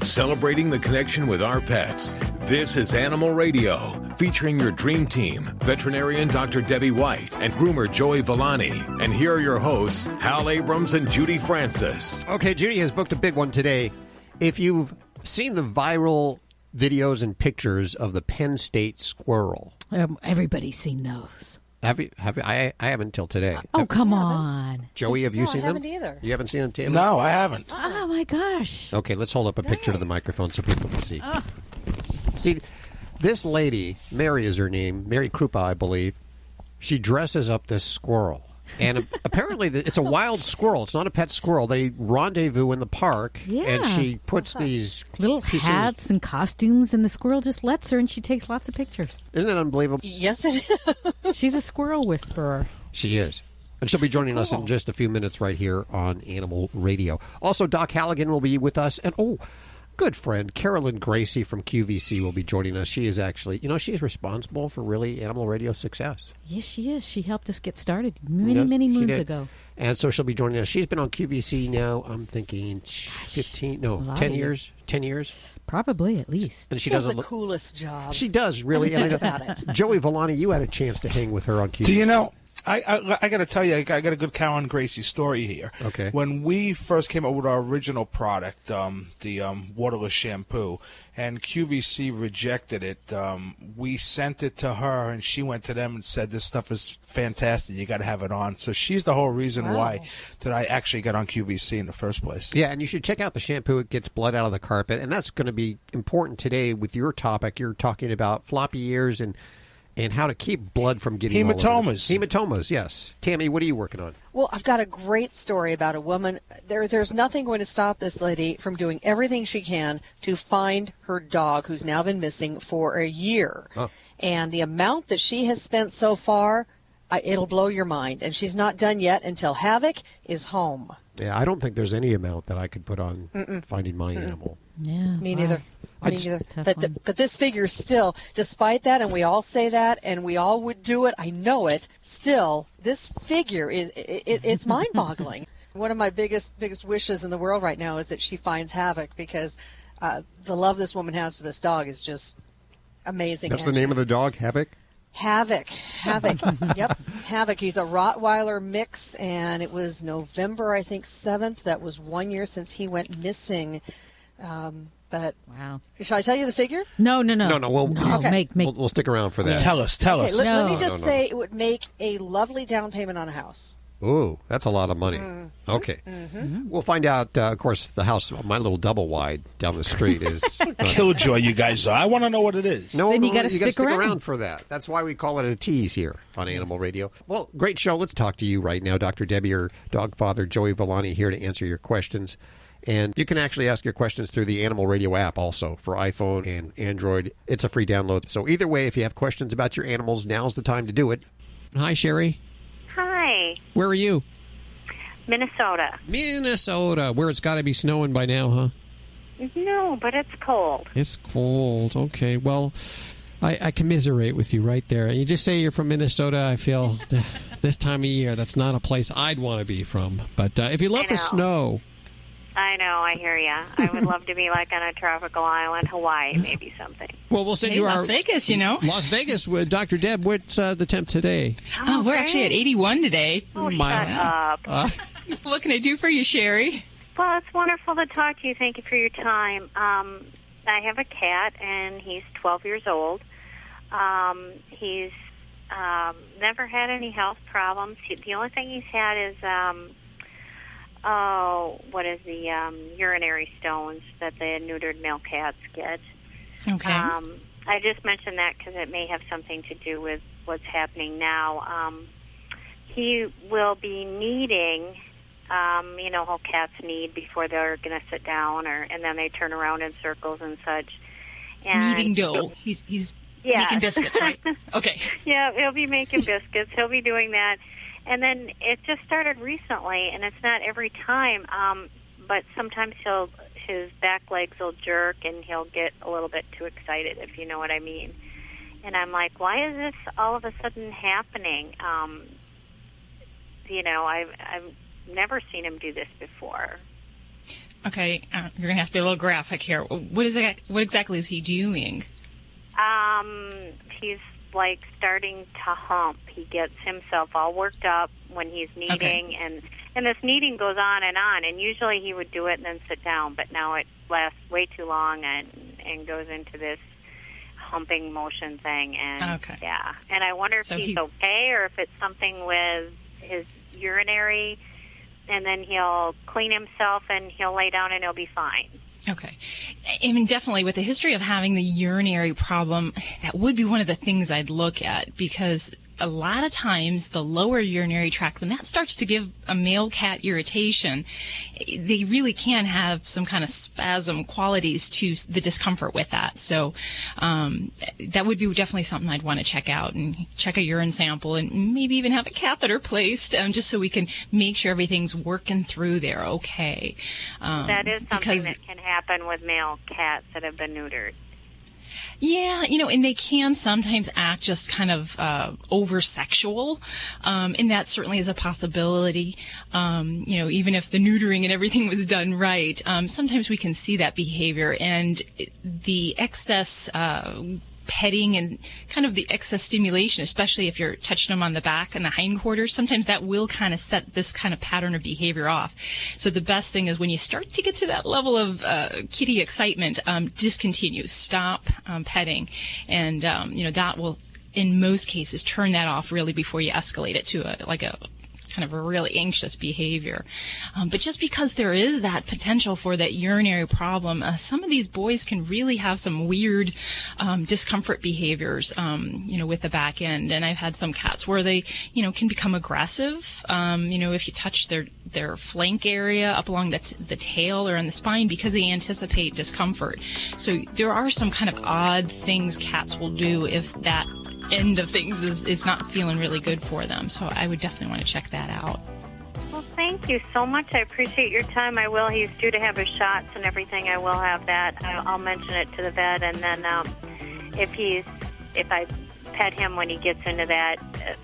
celebrating the connection with our pets. This is Animal Radio, featuring your dream team, veterinarian Dr. Debbie White and groomer Joey Villani. And here are your hosts, Hal Abrams and Judy Francis. Okay, Judy has booked a big one today. If you've seen the viral videos and pictures of the Penn State squirrel. Everybody's seen those. Have you? I haven't until today. Oh, come on. Joey, have you seen them? I haven't either. You haven't seen them, Taylor? No, I haven't. Oh, my gosh. Okay, let's hold up a picture to the microphone so people can see. See, this lady, Mary is her name, Mary Krupa, I believe, she dresses up this squirrel. And apparently it's a wild squirrel. It's not a pet squirrel. They rendezvous in the park, and she puts these little hats and costumes, and the squirrel just lets her, and she takes lots of pictures. Isn't that unbelievable? Yes, it is. She's a squirrel whisperer. She is. And she'll be joining us in just a few minutes right here on Animal Radio. Also, Doc Halligan will be with us. And, good friend Carolyn Gracie from QVC will be joining us. She is actually, she is responsible for really Animal Radio success. Yes, she is. She helped us get started many moons ago. And so she'll be joining us. She's been on QVC now, I'm thinking 10 years. 10 years? Probably, at least. And she does does the coolest job. She does, really. About it. Joey Villani, you had a chance to hang with her on QVC. Do you know, I got to tell you, I got a good Carolyn Gracie story here. Okay. When we first came up with our original product, the waterless shampoo, and QVC rejected it, we sent it to her, and she went to them and said, this stuff is fantastic. You got to have it on. So she's the whole reason why that I actually got on QVC in the first place. Yeah, and you should check out the shampoo. It gets blood out of the carpet, and that's going to be important today with your topic. You're talking about floppy ears and how to keep blood from getting hematomas. Hematomas, yes. Tammy, what are you working on? Well, I've got a great story about a woman. There's nothing going to stop this lady from doing everything she can to find her dog, who's now been missing for a year. Oh. And the amount that she has spent so far, it'll blow your mind. And she's not done yet until Havoc is home. Yeah, I don't think there's any amount that I could put on finding my animal. Yeah, Me neither. But this figure still, despite that, and we all say that, and we all would do it, I know it, still, this figure, it's mind-boggling. One of my biggest wishes in the world right now is that she finds Havoc, because the love this woman has for this dog is just amazing. That's the name of the dog, Havoc? Havoc. Yep, Havoc. He's a Rottweiler mix, and it was November, I think, 7th. That was 1 year since he went missing. But wow. Shall I tell you the figure? No. We'll stick around for that. Tell us. Let me just say it would make a lovely down payment on a house. Ooh, that's a lot of money. Okay. We'll find out, of course, the house, my little double wide down the street is... Killjoy you guys are. I want to know what it is. Then you gotta stick around for that. That's why we call it a tease here on Animal Radio. Well, great show. Let's talk to you right now. Dr. Debbie, or dog father Joey Villani here to answer your questions. And you can actually ask your questions through the Animal Radio app also for iPhone and Android. It's a free download. So either way, if you have questions about your animals, now's the time to do it. Hi, Sherry. Hi. Where are you? Minnesota. Where it's got to be snowing by now, huh? No, but it's cold. It's cold. Okay. Well, I commiserate with you right there. You just say you're from Minnesota. I feel this time of year, that's not a place I'd want to be from. But if you love the snow... I know, I hear ya. I would love to be like on a tropical island, Hawaii, maybe something. Well, we'll send you Las Vegas, Las Vegas with Dr. Deb. What's the temp today? Oh, we're actually at 81 today. Oh, shut up. What can I do for you, Sherry? Well, it's wonderful to talk to you. Thank you for your time. I have a cat, and he's 12 years old. He's never had any health problems. The only thing he's had is... urinary stones that the neutered male cats get. Okay. I just mentioned that because it may have something to do with what's happening now. He will be kneading, how cats knead before they're going to sit down, and then they turn around in circles and such. And kneading dough. He's making biscuits, right? Okay. Yeah, he'll be making biscuits. He'll be doing that. And then it just started recently, and it's not every time, but sometimes his back legs will jerk, and he'll get a little bit too excited, if you know what I mean. And I'm like, why is this all of a sudden happening? I've never seen him do this before. Okay, you're going to have to be a little graphic here. What exactly is he doing? He's like starting to hump. He gets himself all worked up when he's kneading, and this kneading goes on, and usually he would do it and then sit down, but now it lasts way too long and goes into this humping motion thing, and yeah. And I wonder if he's okay or if it's something with his urinary, and then he'll clean himself and he'll lay down and he'll be fine. Okay. I mean, definitely with the history of having the urinary problem, that would be one of the things I'd look at, because a lot of times the lower urinary tract, when that starts to give a male cat irritation, they really can have some kind of spasm qualities to the discomfort with that. So that would be definitely something I'd want to check out, and check a urine sample and maybe even have a catheter placed, just so we can make sure everything's working through there okay. That is something that can happen with male cats that have been neutered. Yeah, and they can sometimes act just kind of over-sexual, and that certainly is a possibility. Even if the neutering and everything was done right, sometimes we can see that behavior, and the excess petting and kind of the excess stimulation, especially if you're touching them on the back and the hindquarters, sometimes that will kind of set this kind of pattern of behavior off. So the best thing is when you start to get to that level of kitty excitement, discontinue, stop petting, and that will, in most cases, turn that off really before you escalate it to a kind of a really anxious behavior. But just because there is that potential for that urinary problem, some of these boys can really have some weird discomfort behaviors, with the back end. And I've had some cats where they, can become aggressive, if you touch their flank area up along the tail or on the spine, because they anticipate discomfort. So there are some kind of odd things cats will do if that end of things is not feeling really good for them. So I would definitely want to check that out. Well, thank you so much. I appreciate your time. I will. He's due to have his shots and everything. I will have that. I'll mention it to the vet, and then if I pet him when he gets into that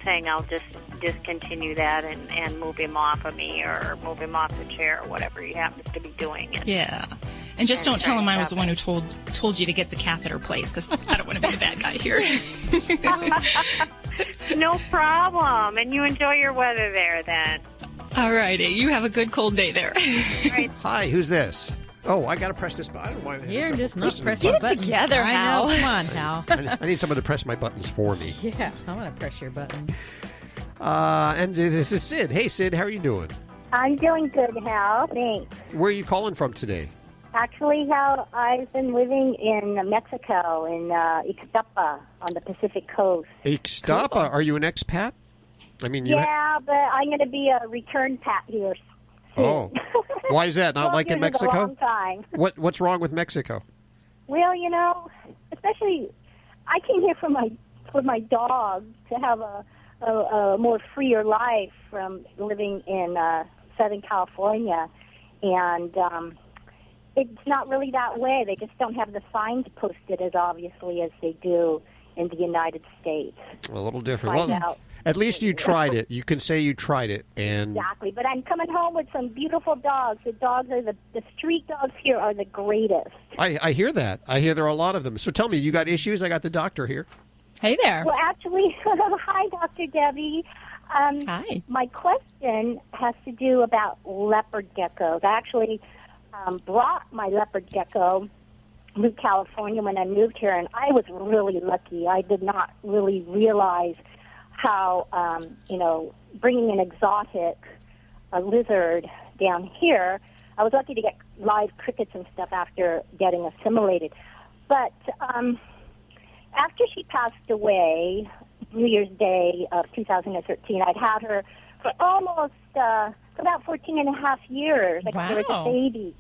thing, I'll just discontinue that and move him off of me or move him off the chair or whatever he happens to be doing. Yeah. And just don't tell him I was the one who told you to get the catheter placed, because I don't want to be the bad guy here. No problem. And you enjoy your weather there then. All righty. You have a good cold day there. Right. Hi, who's this? Oh, I got to press this button. I don't know why I'm You're just not pressing pressing Get it buttons. together, I Hal. know. Come on, Hal. I need someone to press my buttons for me. Yeah, I want to press your buttons. And this is Sid. Hey, Sid, how are you doing? I'm doing good, Hal. Thanks. Where are you calling from today? Actually, Hal, I've been living in Mexico, in Ixtapa, on the Pacific coast. Ixtapa? Cool. Are you an expat? I mean, yeah, but I'm going to be a return pat here soon. Oh. Why is that? Not like in Mexico? A long time. What's wrong with Mexico? Well, especially, I came here for my dog to have a more freer life from living in Southern California, and it's not really that way. They just don't have the signs posted as obviously as they do in the United States. A little different. Well, at least you tried it. You can say you tried it. And exactly. But I'm coming home with some beautiful dogs. The dogs are the street dogs here are the greatest. I hear that. I hear there are a lot of them. So tell me, you got issues? I got the doctor here. Hey there. Well, actually, hi, Dr. Debbie. Hi. My question has to do about leopard geckos. I actually brought my leopard gecko to California when I moved here, and I was really lucky. I did not really realize how, bringing an exotic lizard down here, I was lucky to get live crickets and stuff after getting assimilated. But after she passed away, New Year's Day of 2013, I'd had her for almost about 14 and a half years. Like there was a baby.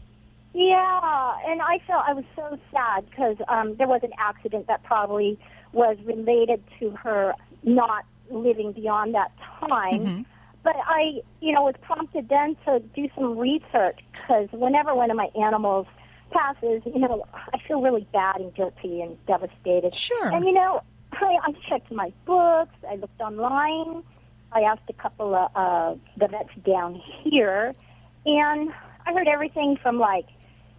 Yeah, and I was so sad because there was an accident that probably was related to her not living beyond that time. Mm-hmm. But I, was prompted then to do some research because whenever one of my animals passes, I feel really bad and guilty and devastated. Sure. And, I checked my books. I looked online. I asked a couple of the vets down here. And I heard everything from like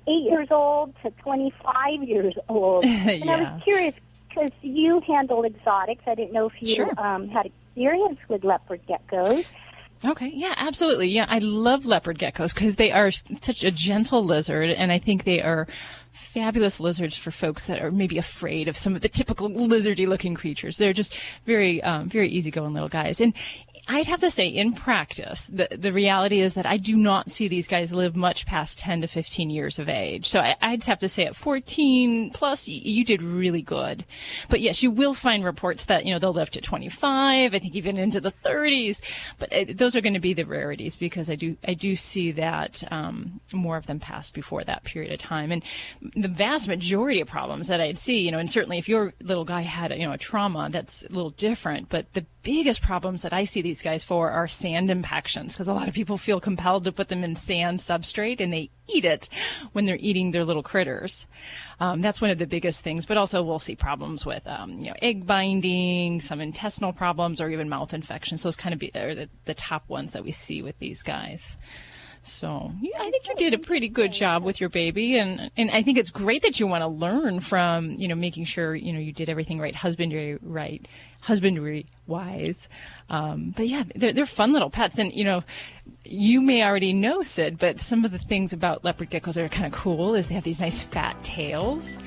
8 years old to 25 years old. And I was curious because you handle exotics. I didn't know if you had experience with leopard geckos. Okay, yeah, absolutely. Yeah, I love leopard geckos because they are such a gentle lizard, and I think they are fabulous lizards for folks that are maybe afraid of some of the typical lizardy-looking creatures. They're just very, very easygoing little guys. And I'd have to say, in practice, the reality is that I do not see these guys live much past 10 to 15 years of age. So I'd have to say at 14 plus, you did really good. But yes, you will find reports that, they'll live to 25, I think even into the 30s. But those are going to be the rarities because I do see that more of them pass before that period of time. And the vast majority of problems that I'd see, and certainly if your little guy had, a trauma, that's a little different. But the biggest problems that I see these guys for are sand impactions, because a lot of people feel compelled to put them in sand substrate and they eat it when they're eating their little critters. That's one of the biggest things. But also we'll see problems with, egg binding, some intestinal problems, or even mouth infections. Those kind of are the top ones that we see with these guys. So I think you did a pretty good job with your baby, and I think it's great that you want to learn from, making sure, you did everything right, husbandry-wise. But yeah, they're fun little pets, and, you may already know, Sid, but some of the things about leopard geckos that are kind of cool is they have these nice fat tails,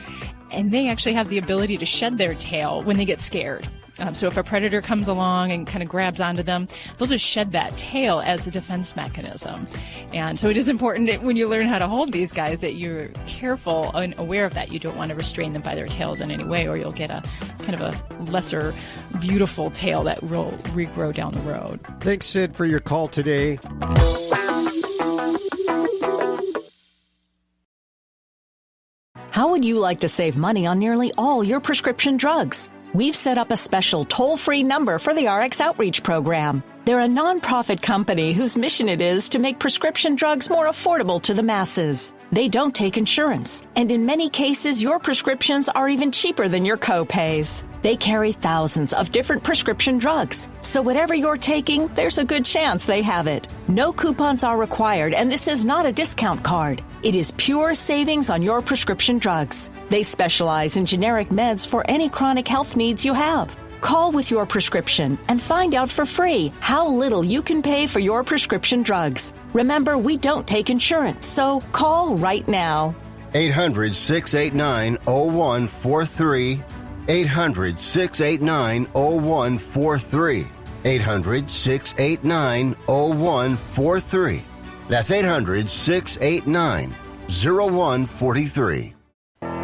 and they actually have the ability to shed their tail when they get scared. So if a predator comes along and kind of grabs onto them, they'll just shed that tail as a defense mechanism. And so it is important that when you learn how to hold these guys that you're careful and aware of that. You don't want to restrain them by their tails in any way, or you'll get a kind of a lesser beautiful tail that will regrow down the road. Thanks, Sid, for your call today. How would you like to save money on nearly all your prescription drugs? We've set up a special toll-free number for the RX Outreach Program. They're a nonprofit company whose mission it is to make prescription drugs more affordable to the masses. They don't take insurance, and in many cases, your prescriptions are even cheaper than your co-pays. They carry thousands of different prescription drugs, so whatever you're taking, there's a good chance they have it. No coupons are required, and this is not a discount card. It is pure savings on your prescription drugs. They specialize in generic meds for any chronic health needs you have. Call with your prescription and find out for free how little you can pay for your prescription drugs. Remember, we don't take insurance, so call right now. 800-689-0143. 800-689-0143. 800-689-0143. That's 800-689-0143.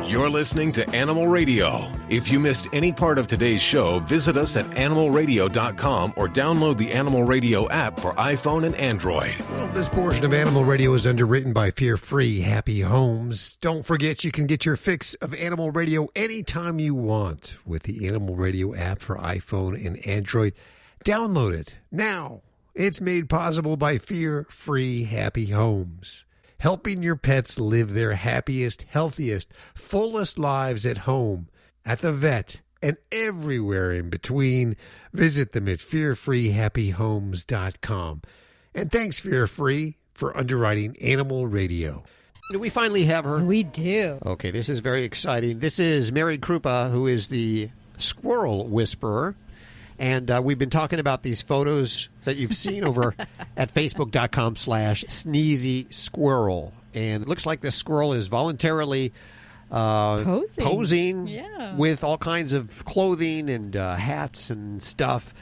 You're listening to Animal Radio. If you missed any part of today's show, visit us at animalradio.com or download the Animal Radio app for iPhone and Android. Well, this portion of Animal Radio is underwritten by Fear-Free Happy Homes. Don't forget you can get your fix of Animal Radio anytime you want with the Animal Radio app for iPhone and Android. Download it now. It's made possible by Fear-Free Happy Homes. Helping your pets live their happiest, healthiest, fullest lives at home, at the vet, and everywhere in between. Visit them at fearfreehappyhomes.com. And thanks, Fear-Free, for underwriting Animal Radio. Do we finally have her? We do. Okay, this is very exciting. This is Mary Krupa, who is the squirrel whisperer. And we've been talking about these photos that you've seen over at Facebook.com/sneezy squirrel. And it looks like this squirrel is voluntarily posing with all kinds of clothing and hats and stuff.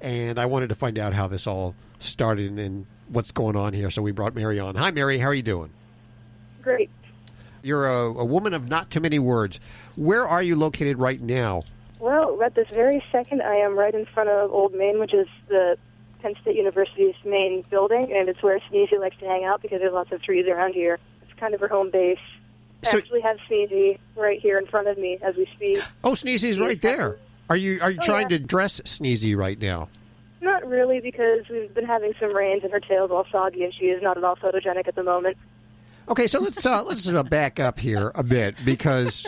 And I wanted to find out how this all started and what's going on here. So we brought Mary on. Hi, Mary. How are you doing? Great. You're a woman of not too many words. Where are you located right now? Well, at this very second, I am right in front of Old Main, which is the Penn State University's main building, and it's where Sneezy likes to hang out because there's lots of trees around here. It's kind of her home base. I actually have Sneezy right here in front of me as we speak. Oh, Sneezy's right there. Are you trying to dress Sneezy right now? Not really, because we've been having some rains and her tail's all soggy, and she is not at all photogenic at the moment. Okay, so let's back up here a bit, because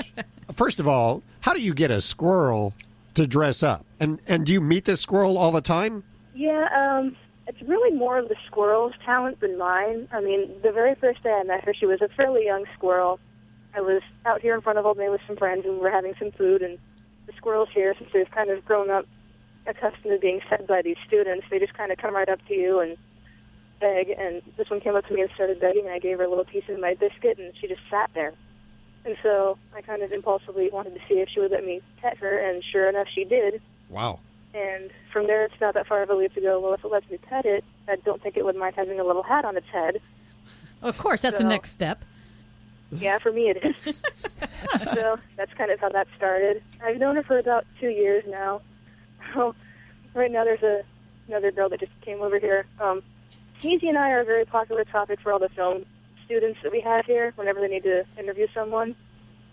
first of all, how do you get a squirrel to dress up? And do you meet this squirrel all the time? Yeah, It's really more of the squirrel's talent than mine. I mean, the very first day I met her, she was a fairly young squirrel. I was out here in front of Old Main with some friends, and we were having some food, and the squirrels here, since they've kind of grown up accustomed to being fed by these students, they just kind of come right up to you and beg, and this one came up to me and started begging, and I gave her a little piece of my biscuit, and she just sat there. And so I kind of impulsively wanted to see if she would let me pet her, and sure enough, she did. Wow. And from there, it's not that far of a leap to go, well, if it lets me pet it, I don't think it would mind having a little hat on its head. Of course, that's the next step. Yeah, for me it is. So that's kind of how that started. I've known her for about 2 years now. Right now there's another girl that just came over here. Sneezy and I are a very popular topic for all the film students that we have here whenever they need to interview someone.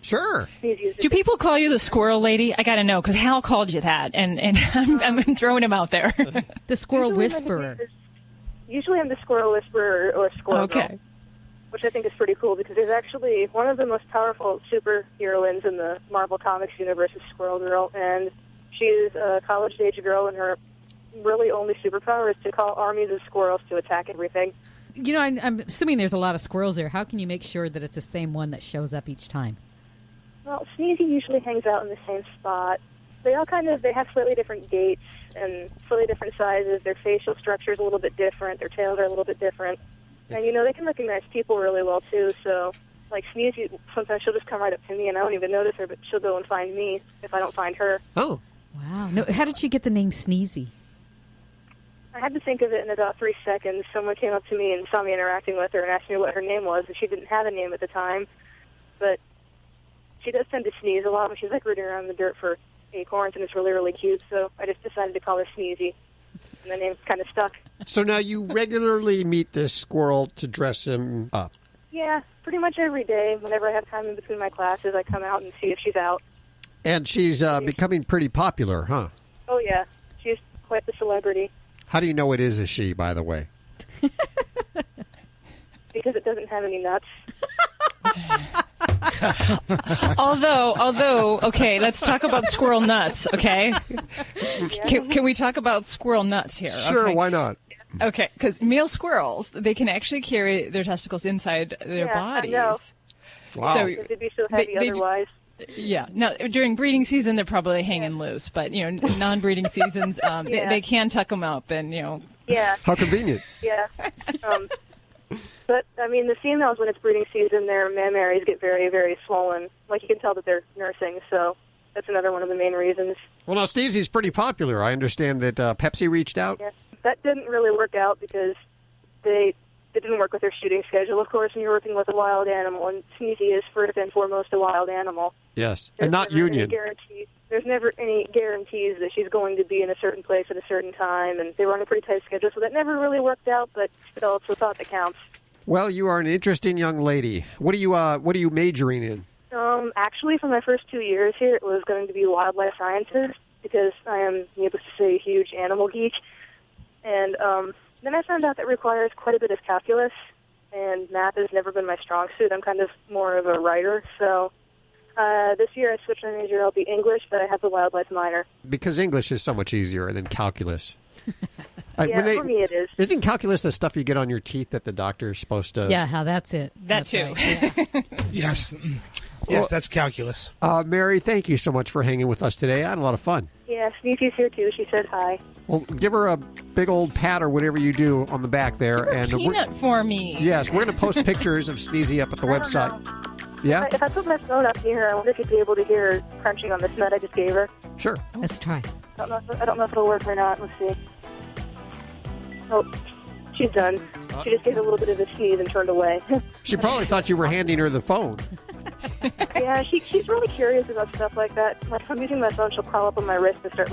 Sure. Do people call you the squirrel lady? I got to know, because Hal called you that, and I'm throwing him out there. The squirrel whisperer. Usually I'm the squirrel whisperer or squirrel girl, which I think is pretty cool, because there's actually one of the most powerful superheroines in the Marvel Comics universe is Squirrel Girl, and she's a college-age girl, and her really only superpower is to call armies of squirrels to attack everything. You know, I'm assuming there's a lot of squirrels there. How can you make sure that it's the same one that shows up each time? Well, Sneezy usually hangs out in the same spot. They all they have slightly different gaits and slightly different sizes. Their facial structure is a little bit different. Their tails are a little bit different. And, they can recognize people really well, too. So, like Sneezy, sometimes she'll just come right up to me, and I don't even notice her, but she'll go and find me if I don't find her. Oh. Wow. No, how did she get the name Sneezy? I had to think of it in about 3 seconds. Someone came up to me and saw me interacting with her and asked me what her name was, and she didn't have a name at the time. But she does tend to sneeze a lot when she's rooting around in the dirt for acorns, and it's really, really cute. So I just decided to call her Sneezy, and the name's kind of stuck. So now you regularly meet this squirrel to dress him up? Yeah, pretty much every day. Whenever I have time in between my classes, I come out and see if she's out. And she's becoming pretty popular, huh? Oh, yeah. She's quite the celebrity. How do you know it is a she, by the way? Because it doesn't have any nuts. Although, okay, let's talk about squirrel nuts, okay? Can we talk about squirrel nuts here? Sure, okay? Why not? Okay, because male squirrels, they can actually carry their testicles inside their bodies. I know. Wow. So they'd be so heavy otherwise. Yeah. Now, during breeding season, they're probably hanging loose, but, non-breeding seasons, they can tuck them up and, Yeah. How convenient. Yeah. But, the females, when it's breeding season, their mammaries get very, very swollen. Like, you can tell that they're nursing, so that's another one of the main reasons. Well, now, Sneezy's pretty popular. I understand that Pepsi reached out. Yeah. That didn't really work out because they didn't work with their shooting schedule, of course, when you're working with a wild animal, and Sneezy is first and foremost a wild animal. Yes, and not union. There's never any guarantees that she's going to be in a certain place at a certain time, and they were on a pretty tight schedule, so that never really worked out, but still, it's the thought that counts. Well, you are an interesting young lady. What are you majoring in? Actually, for my first 2 years here, it was going to be wildlife sciences, because I am, needless to say, a huge animal geek, and then I found out that requires quite a bit of calculus, and math has never been my strong suit. I'm kind of more of a writer, so this year I switched my major. I'll be English, but I have the wildlife minor. Because English is so much easier than calculus. For me it is. Isn't calculus the stuff you get on your teeth that the doctor's supposed to... Yeah, how that's it. That's too. Right, yeah. Yes. Yes, that's calculus. Mary, thank you so much for hanging with us today. I had a lot of fun. Yeah, Sneezy's here too. She said hi. Well, give her a big old pat or whatever you do on the back there. Give her a peanut for me. Yes, we're going to post pictures of Sneezy up at the website. Yeah? If I put my phone up here, I wonder if you'd be able to hear her crunching on this nut I just gave her. Sure. Let's try. I don't know if it'll work or not. Let's see. Oh, she's done. She just gave a little bit of a sneeze and turned away. She probably thought you were handing her the phone. Yeah, she's really curious about stuff like that. Like, if I'm using my phone, she'll crawl up on my wrist and start,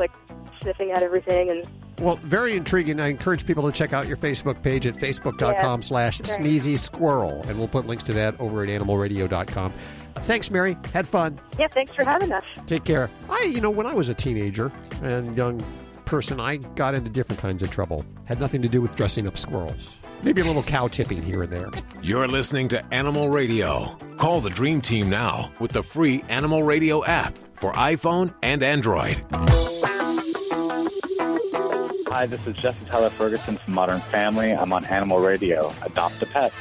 sniffing at everything. And well, very intriguing. I encourage people to check out your Facebook page at facebook.com/sneezy squirrel, and we'll put links to that over at animalradio.com. Thanks, Mary. Had fun. Yeah, thanks for having us. Take care. When I was a teenager and young person, I got into different kinds of trouble. Had nothing to do with dressing up squirrels. Maybe a little cow tipping here and there. You're listening to Animal Radio. Call the Dream Team now with the free Animal Radio app for iPhone and Android. Hi, this is Jesse Tyler Ferguson from Modern Family. I'm on Animal Radio. Adopt a pet.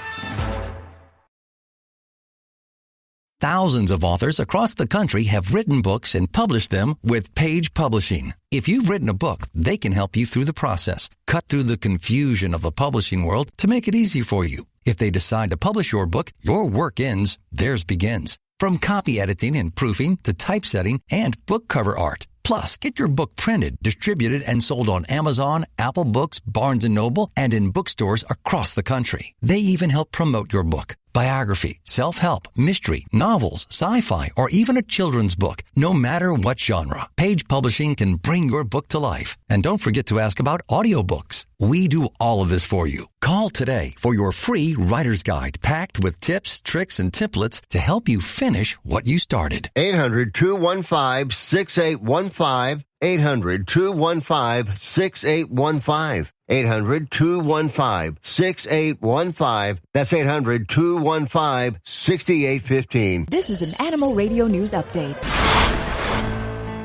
Thousands of authors across the country have written books and published them with Page Publishing. If you've written a book, they can help you through the process, cut through the confusion of the publishing world to make it easy for you. If they decide to publish your book, your work ends, theirs begins. From copy editing and proofing to typesetting and book cover art. Plus, get your book printed, distributed, and sold on Amazon, Apple Books, Barnes & Noble, and in bookstores across the country. They even help promote your book. Biography, self-help, mystery, novels, sci-fi, or even a children's book. No matter what genre, Page Publishing can bring your book to life. And don't forget to ask about audiobooks. We do all of this for you. Call today for your free writer's guide packed with tips, tricks, and templates to help you finish what you started. 800-215-6815. 800-215-6815. 800-215-6815. That's 800-215-6815. This is an Animal Radio News Update.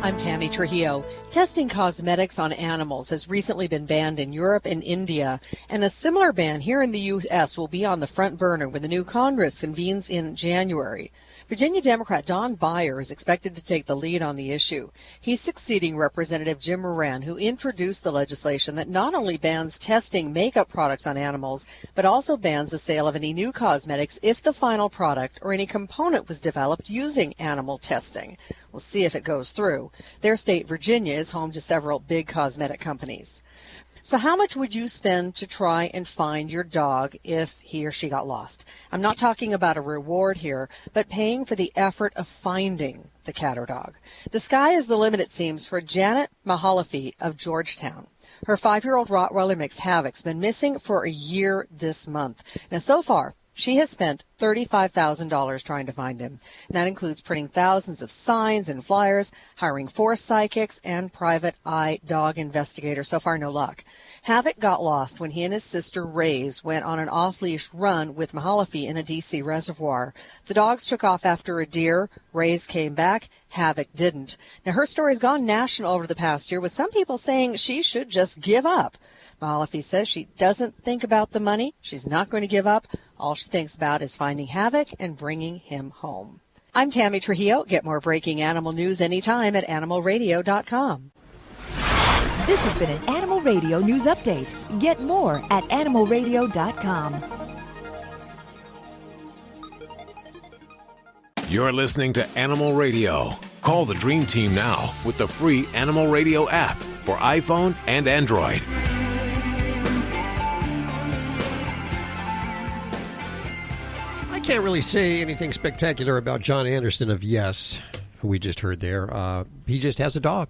I'm Tammy Trujillo. Testing cosmetics on animals has recently been banned in Europe and India, and a similar ban here in the U.S. will be on the front burner when the new Congress convenes in January. Virginia Democrat Don Beyer is expected to take the lead on the issue. He's succeeding Representative Jim Moran, who introduced the legislation that not only bans testing makeup products on animals, but also bans the sale of any new cosmetics if the final product or any component was developed using animal testing. We'll see if it goes through. Their state, Virginia, is home to several big cosmetic companies. So how much would you spend to try and find your dog if he or she got lost? I'm not talking about a reward here, but paying for the effort of finding the cat or dog. The sky is the limit, it seems, for Janet Mihalyfi of Georgetown. Her 5-year-old Rottweiler mix Havoc's been missing for a year this month. Now, so far, she has spent $35,000 trying to find him. And that includes printing thousands of signs and flyers, hiring 4 psychics, and private eye dog investigators. So far, no luck. Havoc got lost when he and his sister Ray's went on an off-leash run with Mihalyfi in a D.C. reservoir. The dogs took off after a deer. Ray's came back. Havoc didn't. Now, her story's gone national over the past year, with some people saying she should just give up. Mihalyfi says she doesn't think about the money. She's not going to give up. All she thinks about is finding Havoc and bringing him home. I'm Tammy Trujillo. Get more breaking animal news anytime at animalradio.com. This has been an Animal Radio News Update. Get more at animalradio.com. You're listening to Animal Radio. Call the Dream Team now with the free Animal Radio app for iPhone and Android. I can't really say anything spectacular about John Anderson of Yes, who we just heard there. He just has a dog.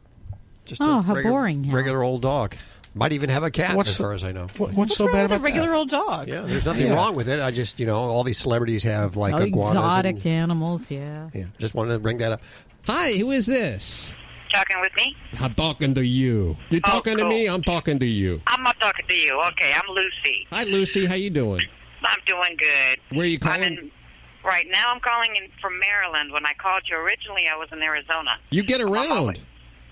Just how boring. Regular old dog. Might even have a cat, as far as I know. What's so bad about a regular old dog? Yeah, there's nothing wrong with it. I just, all these celebrities have like iguanas. Exotic animals, yeah. Just wanted to bring that up. Hi, who is this? Talking with me? I'm talking to you. You talking to me? I'm talking to you. I'm not talking to you. Okay, I'm Lucy. Hi, Lucy. How you doing? I'm doing good. Where are you calling? Right now I'm calling in from Maryland. When I called you originally, I was in Arizona. You get around.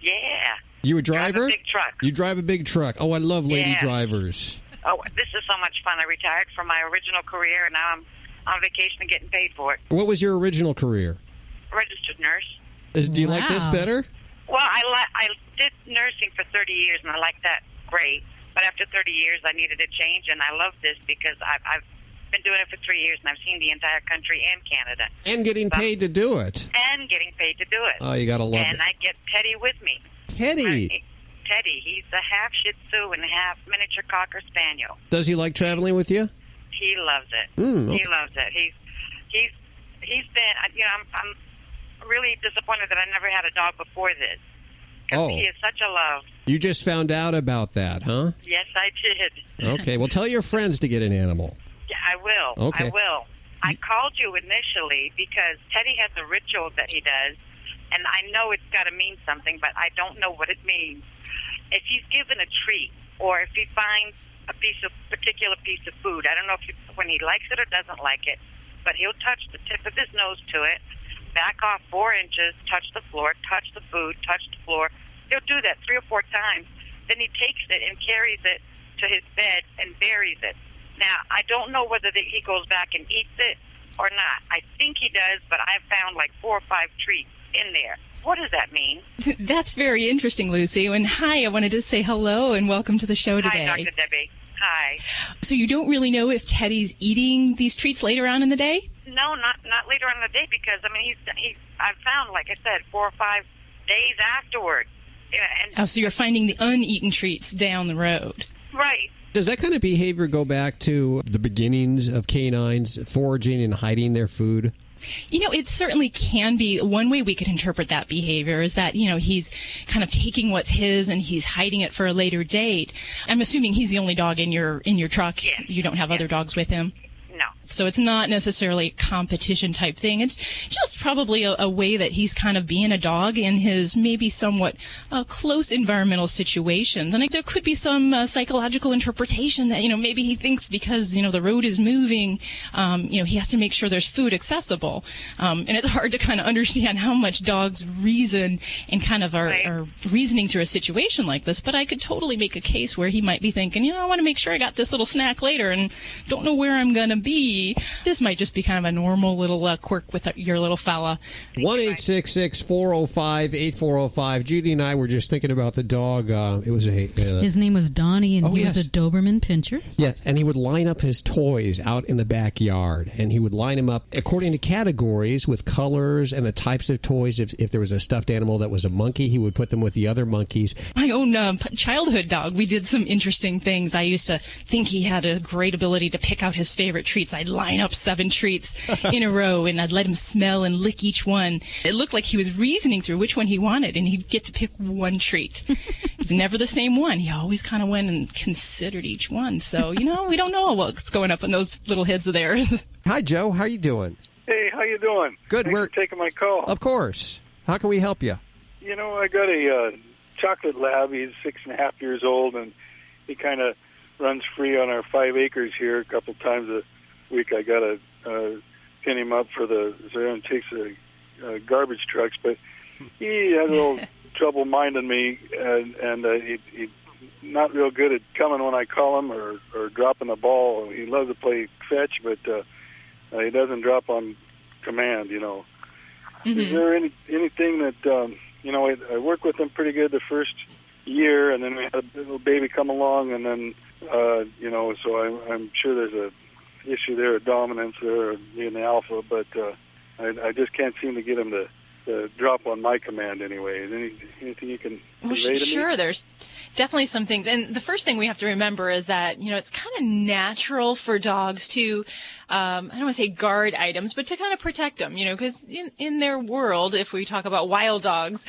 Yeah. You a driver? Drive a big truck. You drive a big truck. Oh, I love lady drivers. Oh, this is so much fun. I retired from my original career, and now I'm on vacation and getting paid for it. What was your original career? Registered nurse. Do you like this better? Well, I did nursing for 30 years, and I like that great. But after 30 years, I needed a change, and I love this because I've been doing it for 3 years, and I've seen the entire country and Canada. And getting paid to do it. And getting paid to do it. Oh, you got to love it. And I get Teddy with me. Teddy? Teddy. He's a half Shih Tzu and half miniature Cocker Spaniel. Does he like traveling with you? He loves it. Okay. He loves it. He's been, I'm really disappointed that I never had a dog before this. Because he is such a love. You just found out about that, huh? Yes, I did. Okay, well, tell your friends to get an animal. Yeah, I will. Okay. I will. I called you initially because Teddy has a ritual that he does, and I know it's got to mean something, but I don't know what it means. If he's given a treat, or if he finds a particular piece of food, I don't know when he likes it or doesn't like it, but he'll touch the tip of his nose to it, back off 4 inches, touch the floor, touch the food, touch the floor. He'll do that 3 or 4 times, then he takes it and carries it to his bed and buries it. Now, I don't know whether he goes back and eats it or not. I think he does, but I've found like 4 or 5 treats in there. What does that mean? That's very interesting, Lucy. And hi, I wanted to say hello and welcome to the show today. Hi, Dr. Debbie. Hi. So you don't really know if Teddy's eating these treats later on in the day? No, not later on in the day, because I mean I've found, like I said, 4 or 5 days afterward. Yeah, so you're finding the uneaten treats down the road. Right. Does that kind of behavior go back to the beginnings of canines foraging and hiding their food? It certainly can be. One way we could interpret that behavior is that, he's kind of taking what's his and he's hiding it for a later date. I'm assuming he's the only dog in your truck. Yes. You don't have other dogs with him? No. So it's not necessarily a competition type thing. It's just probably a way that he's kind of being a dog in his maybe somewhat close environmental situations. And there could be some psychological interpretation that, maybe he thinks because, the road is moving, he has to make sure there's food accessible. And it's hard to kind of understand how much dogs reason and kind of are reasoning through a situation like this. But I could totally make a case where he might be thinking, I want to make sure I got this little snack later and don't know where I'm going to be. This might just be kind of a normal little quirk with your little fella. 1-866-405-8405. Judy and I were just thinking about the dog. It was his name was Donnie, and he was a Doberman Pinscher. Yes, and he would line up his toys out in the backyard, and he would line them up according to categories with colors and the types of toys. If there was a stuffed animal that was a monkey, he would put them with the other monkeys. My own childhood dog, we did some interesting things. I used to think he had a great ability to pick out his favorite treats. I'd line up 7 treats in a row, and I'd let him smell and lick each one. It looked like he was reasoning through which one he wanted, and he'd get to pick one treat. It's never the same one. He always kind of went and considered each one. So, we don't know what's going up in those little heads of theirs. Hi, Joe. How you doing? Hey, how you doing? Good. Thanks for taking my call. Of course. How can we help you? I got a chocolate lab. He's 6.5 years old, and he kind of runs free on our 5 acres here a couple times a week. I got to pin him up for so he takes the garbage trucks, but he has a little trouble minding me, and he's not real good at coming when I call him or dropping the ball. He loves to play fetch, but he doesn't drop on command, Mm-hmm. Is there anything that, I worked with him pretty good the first year, and then we had a little baby come along, and then, so I'm sure there's a issue there, a dominance there, being the alpha, but I just can't seem to get him to drop on my command anyway. Is anything you can convey to me? Sure, there's definitely some things. And the first thing we have to remember is that, it's kind of natural for dogs to, I don't want to say guard items, but to kind of protect them, because in their world, if we talk about wild dogs,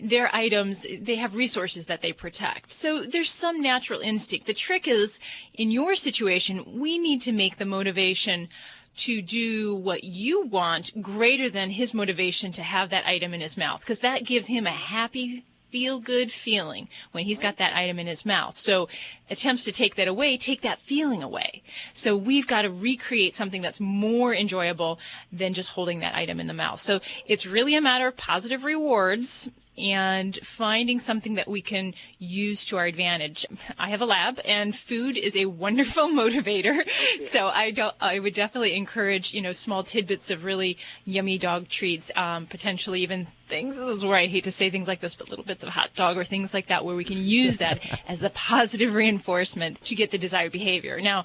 their items, they have resources that they protect. So there's some natural instinct. The trick is, in your situation, we need to make the motivation to do what you want greater than his motivation to have that item in his mouth, because that gives him a happy, feel-good feeling when he's got that item in his mouth. So attempts to take that away, take that feeling away. So we've got to recreate something that's more enjoyable than just holding that item in the mouth. So it's really a matter of positive rewards and finding something that we can use to our advantage. I have a lab, and food is a wonderful motivator. So I would definitely encourage, small tidbits of really yummy dog treats, potentially even things, this is where I hate to say things like this, but little bits of hot dog or things like that, where we can use that as a positive reinforcement to get the desired behavior. Now,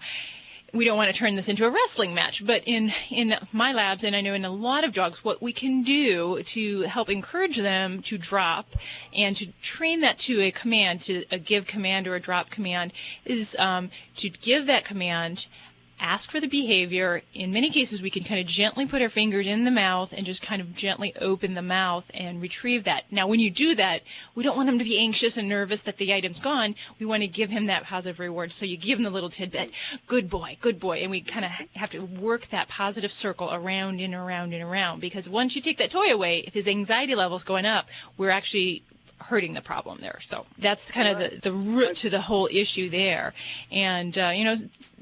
we don't want to turn this into a wrestling match, but in my labs, and I know in a lot of dogs, what we can do to help encourage them to drop and to train that to a command, to a give command or a drop command, is to give that command, ask for the behavior. In many cases, we can kind of gently put our fingers in the mouth and just kind of gently open the mouth and retrieve that. Now, when you do that, we don't want him to be anxious and nervous that the item's gone. We want to give him that positive reward. So you give him the little tidbit, good boy, and we kind of have to work that positive circle around and around and around, because once you take that toy away, if his anxiety level's going up, we're actually hurting the problem there. So that's kind of the root to the whole issue there. And,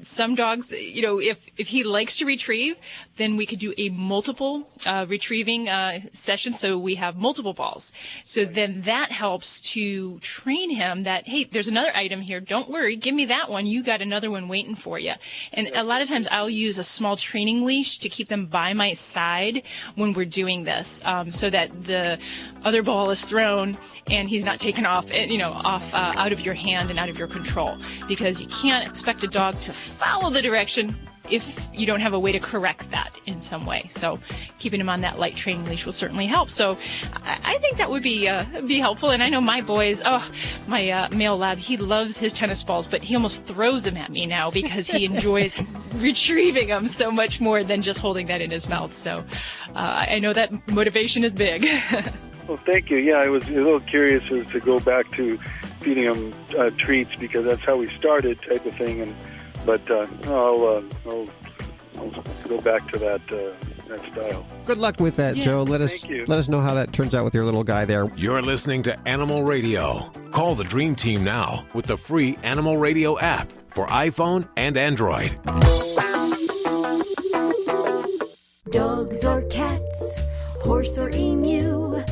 some dogs, if he likes to retrieve, then we could do a multiple retrieving session, so we have multiple balls. So then that helps to train him that, hey, there's another item here. Don't worry. Give me that one. You got another one waiting for you. And a lot of times I'll use a small training leash to keep them by my side when we're doing this, so that the other ball is thrown and he's not taken off, out of your hand and out of your control, because you can't expect a dog to follow the direction if you don't have a way to correct that in some way. So keeping him on that light training leash will certainly help. So I think that would be helpful. And I know my boys, my male lab, he loves his tennis balls, but he almost throws them at me now because he enjoys retrieving them so much more than just holding that in his mouth. So I know that motivation is big. Well, thank you. Yeah, I was a little curious as to go back to feeding him treats, because that's how we started, type of thing. But I'll go back to that style. Good luck with that, Joe. Let us know how that turns out with your little guy there. You're listening to Animal Radio. Call the Dream Team now with the free Animal Radio app for iPhone and Android. Dogs or cats, horse or emu,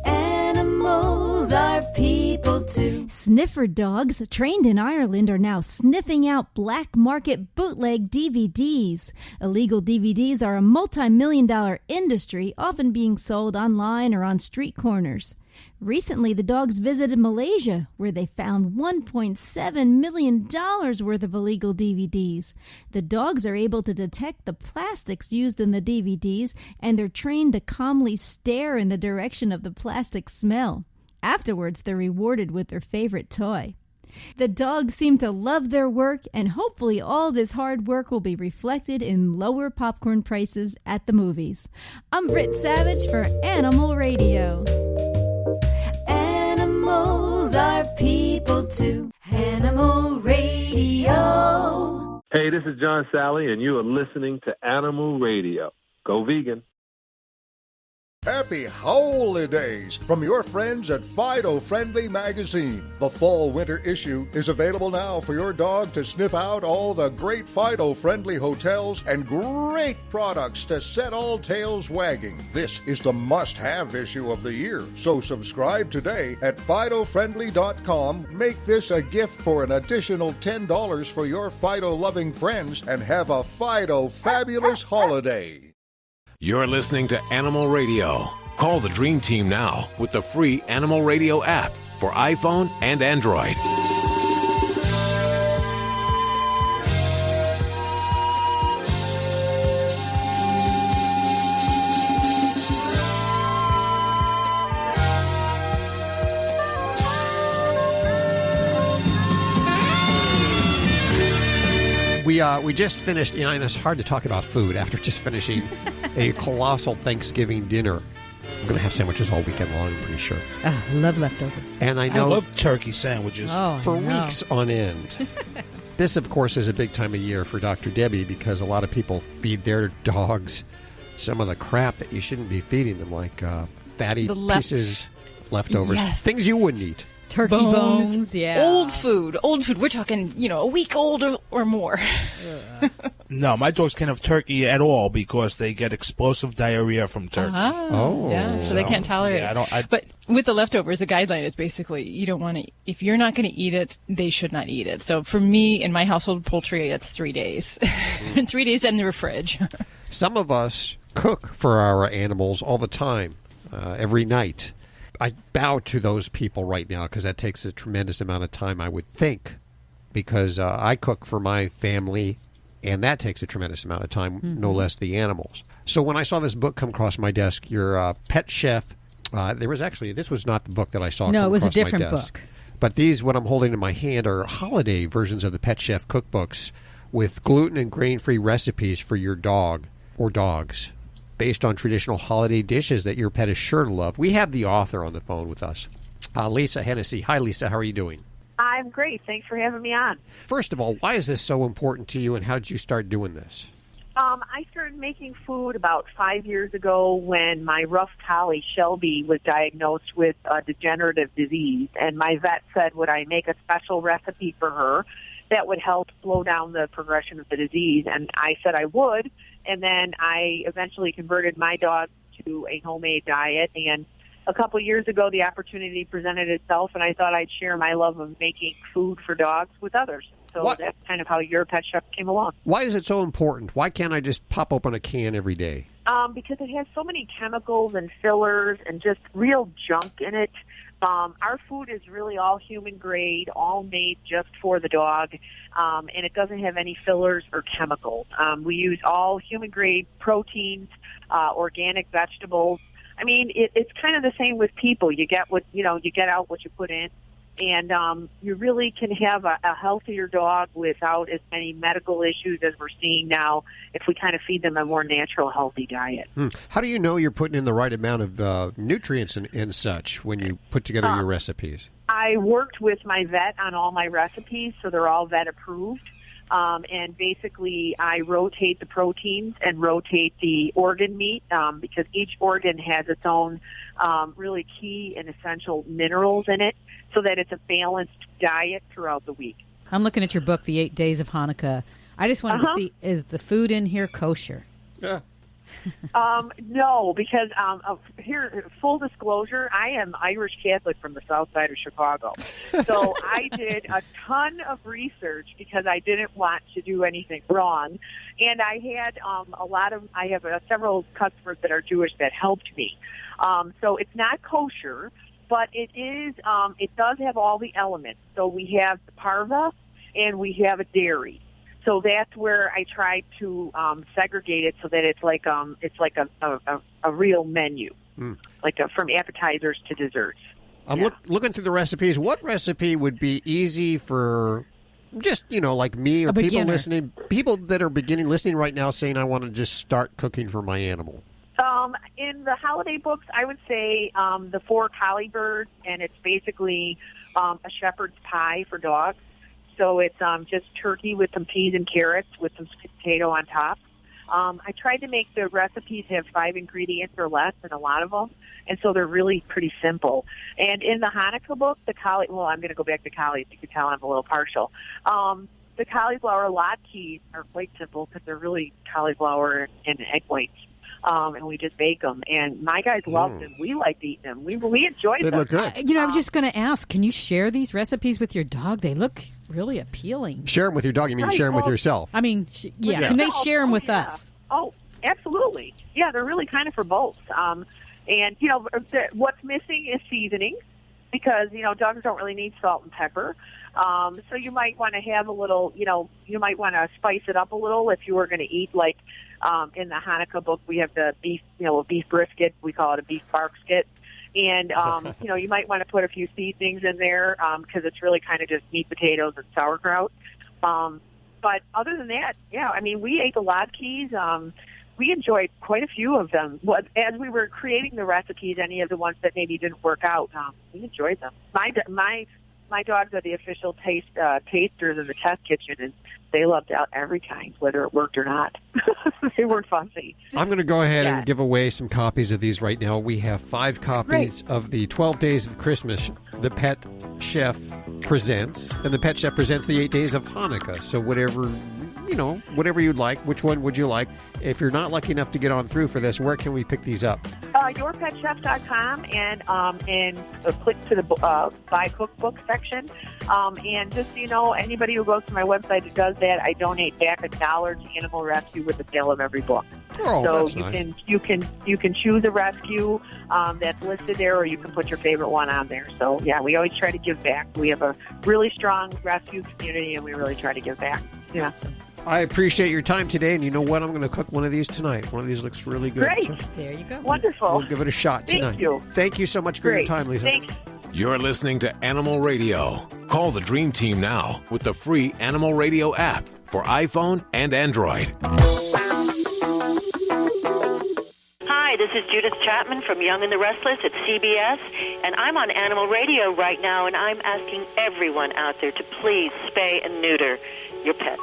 animals are people too. Sniffer dogs trained in Ireland are now sniffing out black market bootleg DVDs. Illegal DVDs are a multi-million-dollar industry, often being sold online or on street corners. Recently, the dogs visited Malaysia, where they found $1.7 million worth of illegal DVDs. The dogs are able to detect the plastics used in the DVDs, and they're trained to calmly stare in the direction of the plastic smell. Afterwards, they're rewarded with their favorite toy. The dogs seem to love their work, and hopefully all this hard work will be reflected in lower popcorn prices at the movies. I'm Britt Savage for Animal Radio. Animals are people too. Animal Radio. Hey, this is John Sally, and you are listening to Animal Radio. Go vegan. Happy holidays from your friends at Fido Friendly Magazine. The fall-winter issue is available now for your dog to sniff out all the great Fido Friendly hotels and great products to set all tails wagging. This is the must-have issue of the year. So subscribe today at FidoFriendly.com. Make this a gift for an additional $10 for your Fido-loving friends and have a Fido fabulous holiday. You're listening to Animal Radio. Call the Dream Team now with the free Animal Radio app for iPhone and Android. We just finished, and it's hard to talk about food after just finishing a colossal Thanksgiving dinner. I'm going to have sandwiches all weekend long, I'm pretty sure. I love leftovers. And I know I love turkey sandwiches. For weeks on end. This, of course, is a big time of year for Dr. Debbie because a lot of people feed their dogs some of the crap that you shouldn't be feeding them, like fatty pieces, leftovers, things you wouldn't eat. Turkey bones, yeah. Old food. We're talking, a week old or more. No, my dogs can't have turkey at all because they get explosive diarrhea from turkey. So they can't tolerate it. But with the leftovers, the guideline is basically you don't want to, if you're not going to eat it, they should not eat it. So for me, in my household poultry, it's 3 days. 3 days in the fridge. Some of us cook for our animals all the time, every night. I bow to those people right now because that takes a tremendous amount of time, I would think, because I cook for my family, and that takes a tremendous amount of time, no less the animals. So when I saw this book come across my desk, your pet chef, this was not the book that I saw come across my desk. No, it was a different book. But these, what I'm holding in my hand, are holiday versions of the Pet Chef cookbooks with gluten and grain-free recipes for your dog or dogs, based on traditional holiday dishes that your pet is sure to love. We have the author on the phone with us, Lisa Hennessy. Hi, Lisa. How are you doing? I'm great. Thanks for having me on. First of all, why is this so important to you, and how did you start doing this? I started making food about 5 years ago when my rough collie, Shelby, was diagnosed with a degenerative disease. And my vet said, would I make a special recipe for her that would help slow down the progression of the disease? And I said I would. And then I eventually converted my dog to a homemade diet. And a couple years ago, the opportunity presented itself, and I thought I'd share my love of making food for dogs with others. So that's kind of how Your Pet Chef came along. Why is it so important? Why can't I just pop open a can every day? Because it has so many chemicals and fillers and just real junk in it. Our food is really all human grade, all made just for the dog, and it doesn't have any fillers or chemicals. We use all human grade proteins, organic vegetables. I mean, it's kind of the same with people. You get you get out what you put in. And you really can have a healthier dog without as many medical issues as we're seeing now if we kind of feed them a more natural, healthy diet. How do you know you're putting in the right amount of nutrients and such when you put together your recipes? I worked with my vet on all my recipes, so they're all vet approved. And basically, I rotate the proteins and rotate the organ meat because each organ has its own really key and essential minerals in it, so that it's a balanced diet throughout the week. I'm looking at your book, The 8 Days of Hanukkah. I just wanted to see, is the food in here kosher? Yeah. No, because here, full disclosure, I am Irish Catholic from the south side of Chicago. So I did a ton of research because I didn't want to do anything wrong. And I had I have several customers that are Jewish that helped me. So it's not kosher, but it is. It does have all the elements. So we have the parva and we have a dairy. So that's where I tried to segregate it so that it's like a real menu, from appetizers to desserts. I'm looking through the recipes. What recipe would be easy for just, like me or people listening, people that are listening right now saying I want to just start cooking for my animal? In the holiday books, I would say the 4 Collie birds, and it's basically a shepherd's pie for dogs. So it's just turkey with some peas and carrots with some potato on top. I tried to make the recipes have 5 ingredients or less in a lot of them, and so they're really pretty simple. And in the Hanukkah book, the Collie, well, I'm going to go back to Collies. You can tell I'm a little partial. The cauliflower latkes are quite simple because they're really cauliflower and egg whites. And we just bake them. And my guys love them. We like eating them. We enjoy them. They look good. I was just going to ask, can you share these recipes with your dog? They look really appealing. Share them with your dog? You mean share them with yourself? I mean, can they share them with us? Oh, absolutely. Yeah, they're really kind of for both. And, what's missing is seasoning because, dogs don't really need salt and pepper. So you might want to have a little, you might want to spice it up a little if you were going to eat like in the Hanukkah book, we have the beef, a beef brisket. We call it a beef barkskit. And, you might want to put a few seasonings in there because it's really kind of just meat, potatoes, and sauerkraut. But other than that, we ate the latkes. We enjoyed quite a few of them. As we were creating the recipes, any of the ones that maybe didn't work out, we enjoyed them. My dogs are the official tasters in the test kitchen, and they loved out every time, whether it worked or not. They weren't fussy. I'm going to go ahead and give away some copies of these right now. We have 5 copies of the 12 Days of Christmas, The Pet Chef Presents, and The Pet Chef Presents the 8 Days of Hanukkah. So whatever you'd like. Which one would you like? If you're not lucky enough to get on through for this, where can we pick these up? YourPetChef.com and click to the Buy Cookbook section. And just so you know, anybody who goes to my website who does that, I donate back $1 to Animal Rescue with the sale of every book. Oh, so that's you nice. you can choose a rescue that's listed there, or you can put your favorite one on there. So yeah, we always try to give back. We have a really strong rescue community, and we really try to give back. Yeah. Awesome. I appreciate your time today, and you know what? I'm going to cook one of these tonight. One of these looks really good. Great. So there you go. Wonderful. We'll give it a shot tonight. Thank you. Thank you so much for your time, Lisa. Thanks. You're listening to Animal Radio. Call the Dream Team now with the free Animal Radio app for iPhone and Android. Hi, this is Judith Chapman from Young and the Restless at CBS, and I'm on Animal Radio right now, and I'm asking everyone out there to please spay and neuter your pets.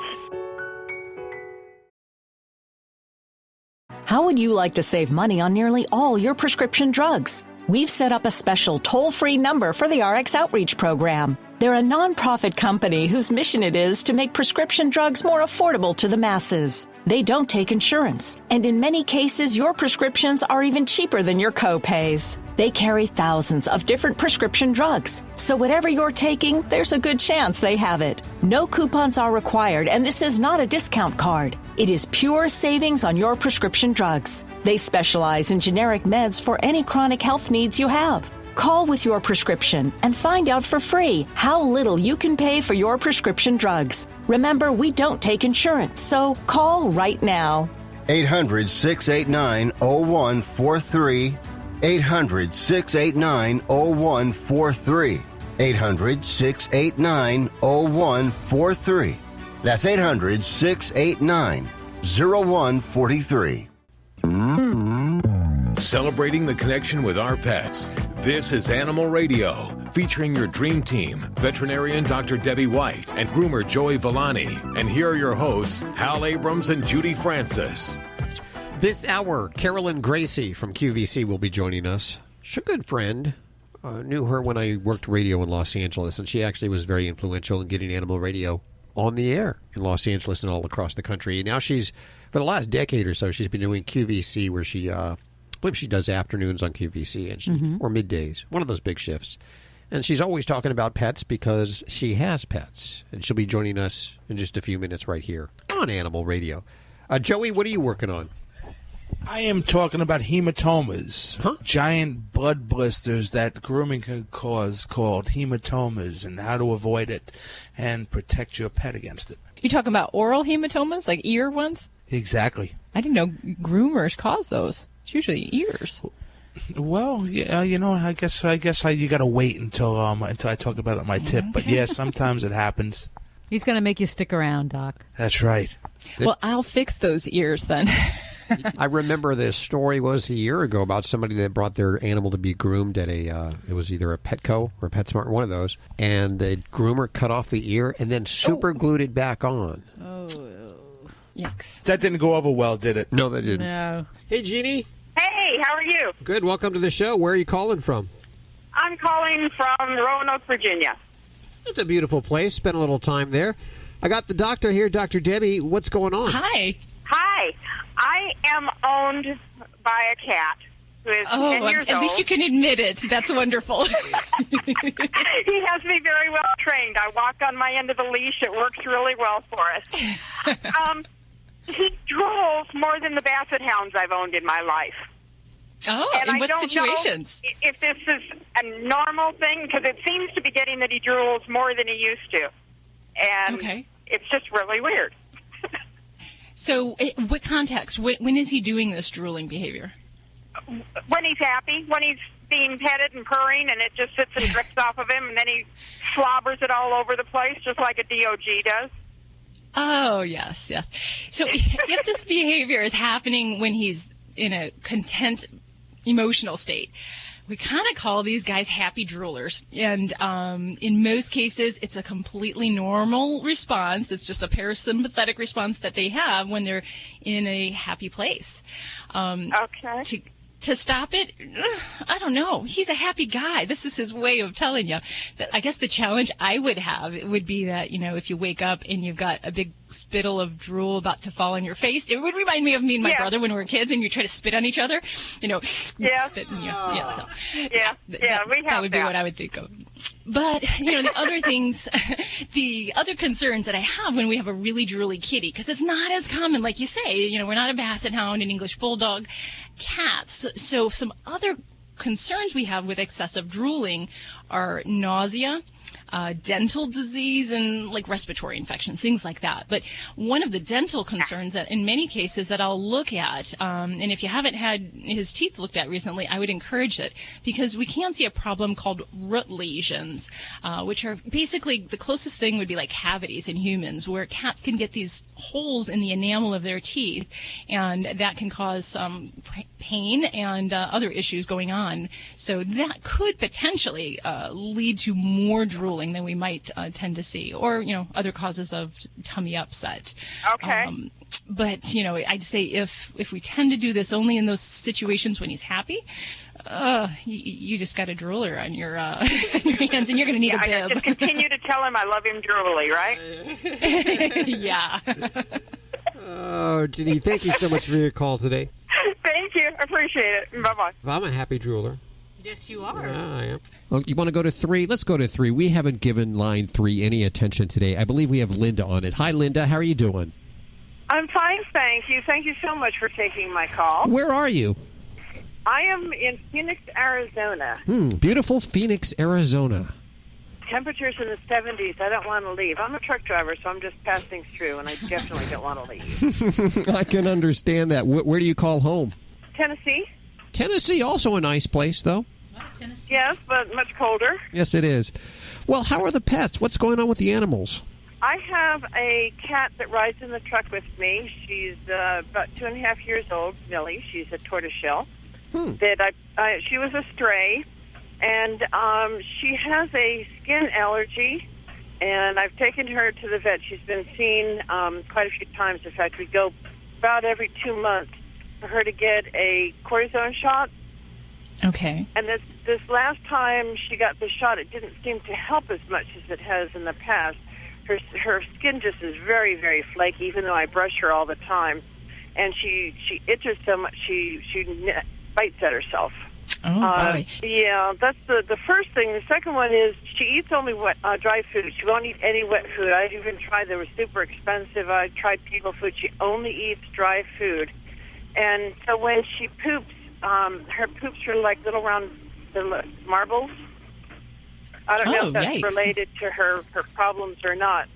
How would you like to save money on nearly all your prescription drugs? We've set up a special toll-free number for the RX Outreach Program. They're a nonprofit company whose mission it is to make prescription drugs more affordable to the masses. They don't take insurance, and in many cases, your prescriptions are even cheaper than your co-pays. They carry thousands of different prescription drugs, so whatever you're taking, there's a good chance they have it. No coupons are required, and this is not a discount card. It is pure savings on your prescription drugs. They specialize in generic meds for any chronic health needs you have. Call with your prescription and find out for free how little you can pay for your prescription drugs. Remember, we don't take insurance, so call right now. 800-689-0143. 800-689-0143. 800-689-0143. That's 800-689-0143. Celebrating the connection with our pets. This is Animal Radio, featuring your dream team, veterinarian Dr. Debbie White and groomer Joey Villani. And here are your hosts, Hal Abrams and Judy Francis. This hour, Carolyn Gracie from QVC will be joining us. She's a good friend. Knew her when I worked radio in Los Angeles, and she actually was very influential in getting Animal Radio on the air in Los Angeles and all across the country. And now she's, for the last decade or so, she's been doing QVC, where she, I believe she does afternoons on QVC and or middays, one of those big shifts. And she's always talking about pets because she has pets. And she'll be joining us in just a few minutes right here on Animal Radio. Joey, what are you working on? I am talking about hematomas, giant blood blisters that grooming can cause, called hematomas, and how to avoid it and protect your pet against it. You talking about oral hematomas, like ear ones? Exactly. I didn't know groomers cause those. It's usually ears. Well, yeah, you know, I guess you got to wait until I talk about it on my tip. But yeah, sometimes it happens. He's going to make you stick around, Doc. That's right. Well, I'll fix those ears then. I remember this story was a year ago about somebody that brought their animal to be groomed at it was either a Petco or PetSmart, one of those, and the groomer cut off the ear and then super glued it back on. Oh, yikes. That didn't go over well, did it? No, that didn't. No. Hey, Jeannie. Hey, how are you? Good. Welcome to the show. Where are you calling from? I'm calling from Roanoke, Virginia. It's a beautiful place. Spent a little time there. I got the doctor here, Dr. Debbie. What's going on? Hi. Hi. I am owned by a cat who is 10 years old. At least you can admit it. That's wonderful. He has me very well trained. I walk on my end of the leash. It works really well for us. He drools more than the Basset Hounds I've owned in my life. Oh, and in I what don't situations? know if this is a normal thing, because it seems to be getting that he drools more than he used to. And it's just really weird. So, what context? When is he doing this drooling behavior? When he's happy, when he's being petted and purring, and it just sits and drips off of him, and then he slobbers it all over the place, just like a DOG does. Oh, yes, yes. So, if this behavior is happening when he's in a content emotional state, we kind of call these guys happy droolers. And in most cases, it's a completely normal response. It's just a parasympathetic response that they have when they're in a happy place. To stop it, I don't know. He's a happy guy. This is his way of telling you. That I guess the challenge I would have would be that, you know, if you wake up and you've got a big spittle of drool about to fall on your face, it would remind me of me and my brother when we were kids and you try to spit on each other, you know, spit and that would be what I would think of. But, you know, the other things, the other concerns that I have when we have a really drooly kitty, because it's not as common, like you say, you know, we're not a Basset Hound, an English Bulldog, cats. So some other concerns we have with excessive drooling are nausea, dental disease, and like respiratory infections, things like that. But one of the dental concerns that in many cases that I'll look at, and if you haven't had his teeth looked at recently, I would encourage it, because we can see a problem called root lesions, which are basically the closest thing would be like cavities in humans, where cats can get these holes in the enamel of their teeth, and that can cause pain and other issues going on. So that could potentially lead to more drooling than we might tend to see, or, you know, other causes of tummy upset. But, I'd say if we tend to do this only in those situations when he's happy, you just got a drooler on your hands, and you're going to need a bib. I just continue to tell him I love him drooly, right? Yeah. Oh, Ginny, thank you so much for your call today. Thank you. I appreciate it. Bye-bye. I'm a happy drooler. Yes, you are. Yeah, I am. Well, you want to go to 3? Let's go to 3. We haven't given line 3 any attention today. I believe we have Linda on it. Hi, Linda. How are you doing? I'm fine, thank you. Thank you so much for taking my call. Where are you? I am in Phoenix, Arizona. Beautiful Phoenix, Arizona. Temperatures in the 70s. I don't want to leave. I'm a truck driver, so I'm just passing through, and I definitely don't want to leave. I can understand that. Where do you call home? Tennessee. Tennessee, also a nice place, though. Tennessee. Yes, but much colder. Yes, it is. Well, how are the pets? What's going on with the animals? I have a cat that rides in the truck with me. She's about 2.5 years old, Millie. She's a tortoiseshell. That she was a stray, and she has a skin allergy, and I've taken her to the vet. She's been seen quite a few times. In fact, we go about every 2 months for her to get a cortisone shot. Okay. And this last time she got the shot, it didn't seem to help as much as it has in the past. Her skin just is very, very flaky, even though I brush her all the time. And she itches so much, she bites at herself. Oh, boy. Yeah, that's the first thing. The second one is she eats only dry food. She won't eat any wet food. I even tried. They were super expensive. I tried people food. She only eats dry food. And so when she poops, her poops are like little round marbles. I don't know if that's yikes. related to her problems or not.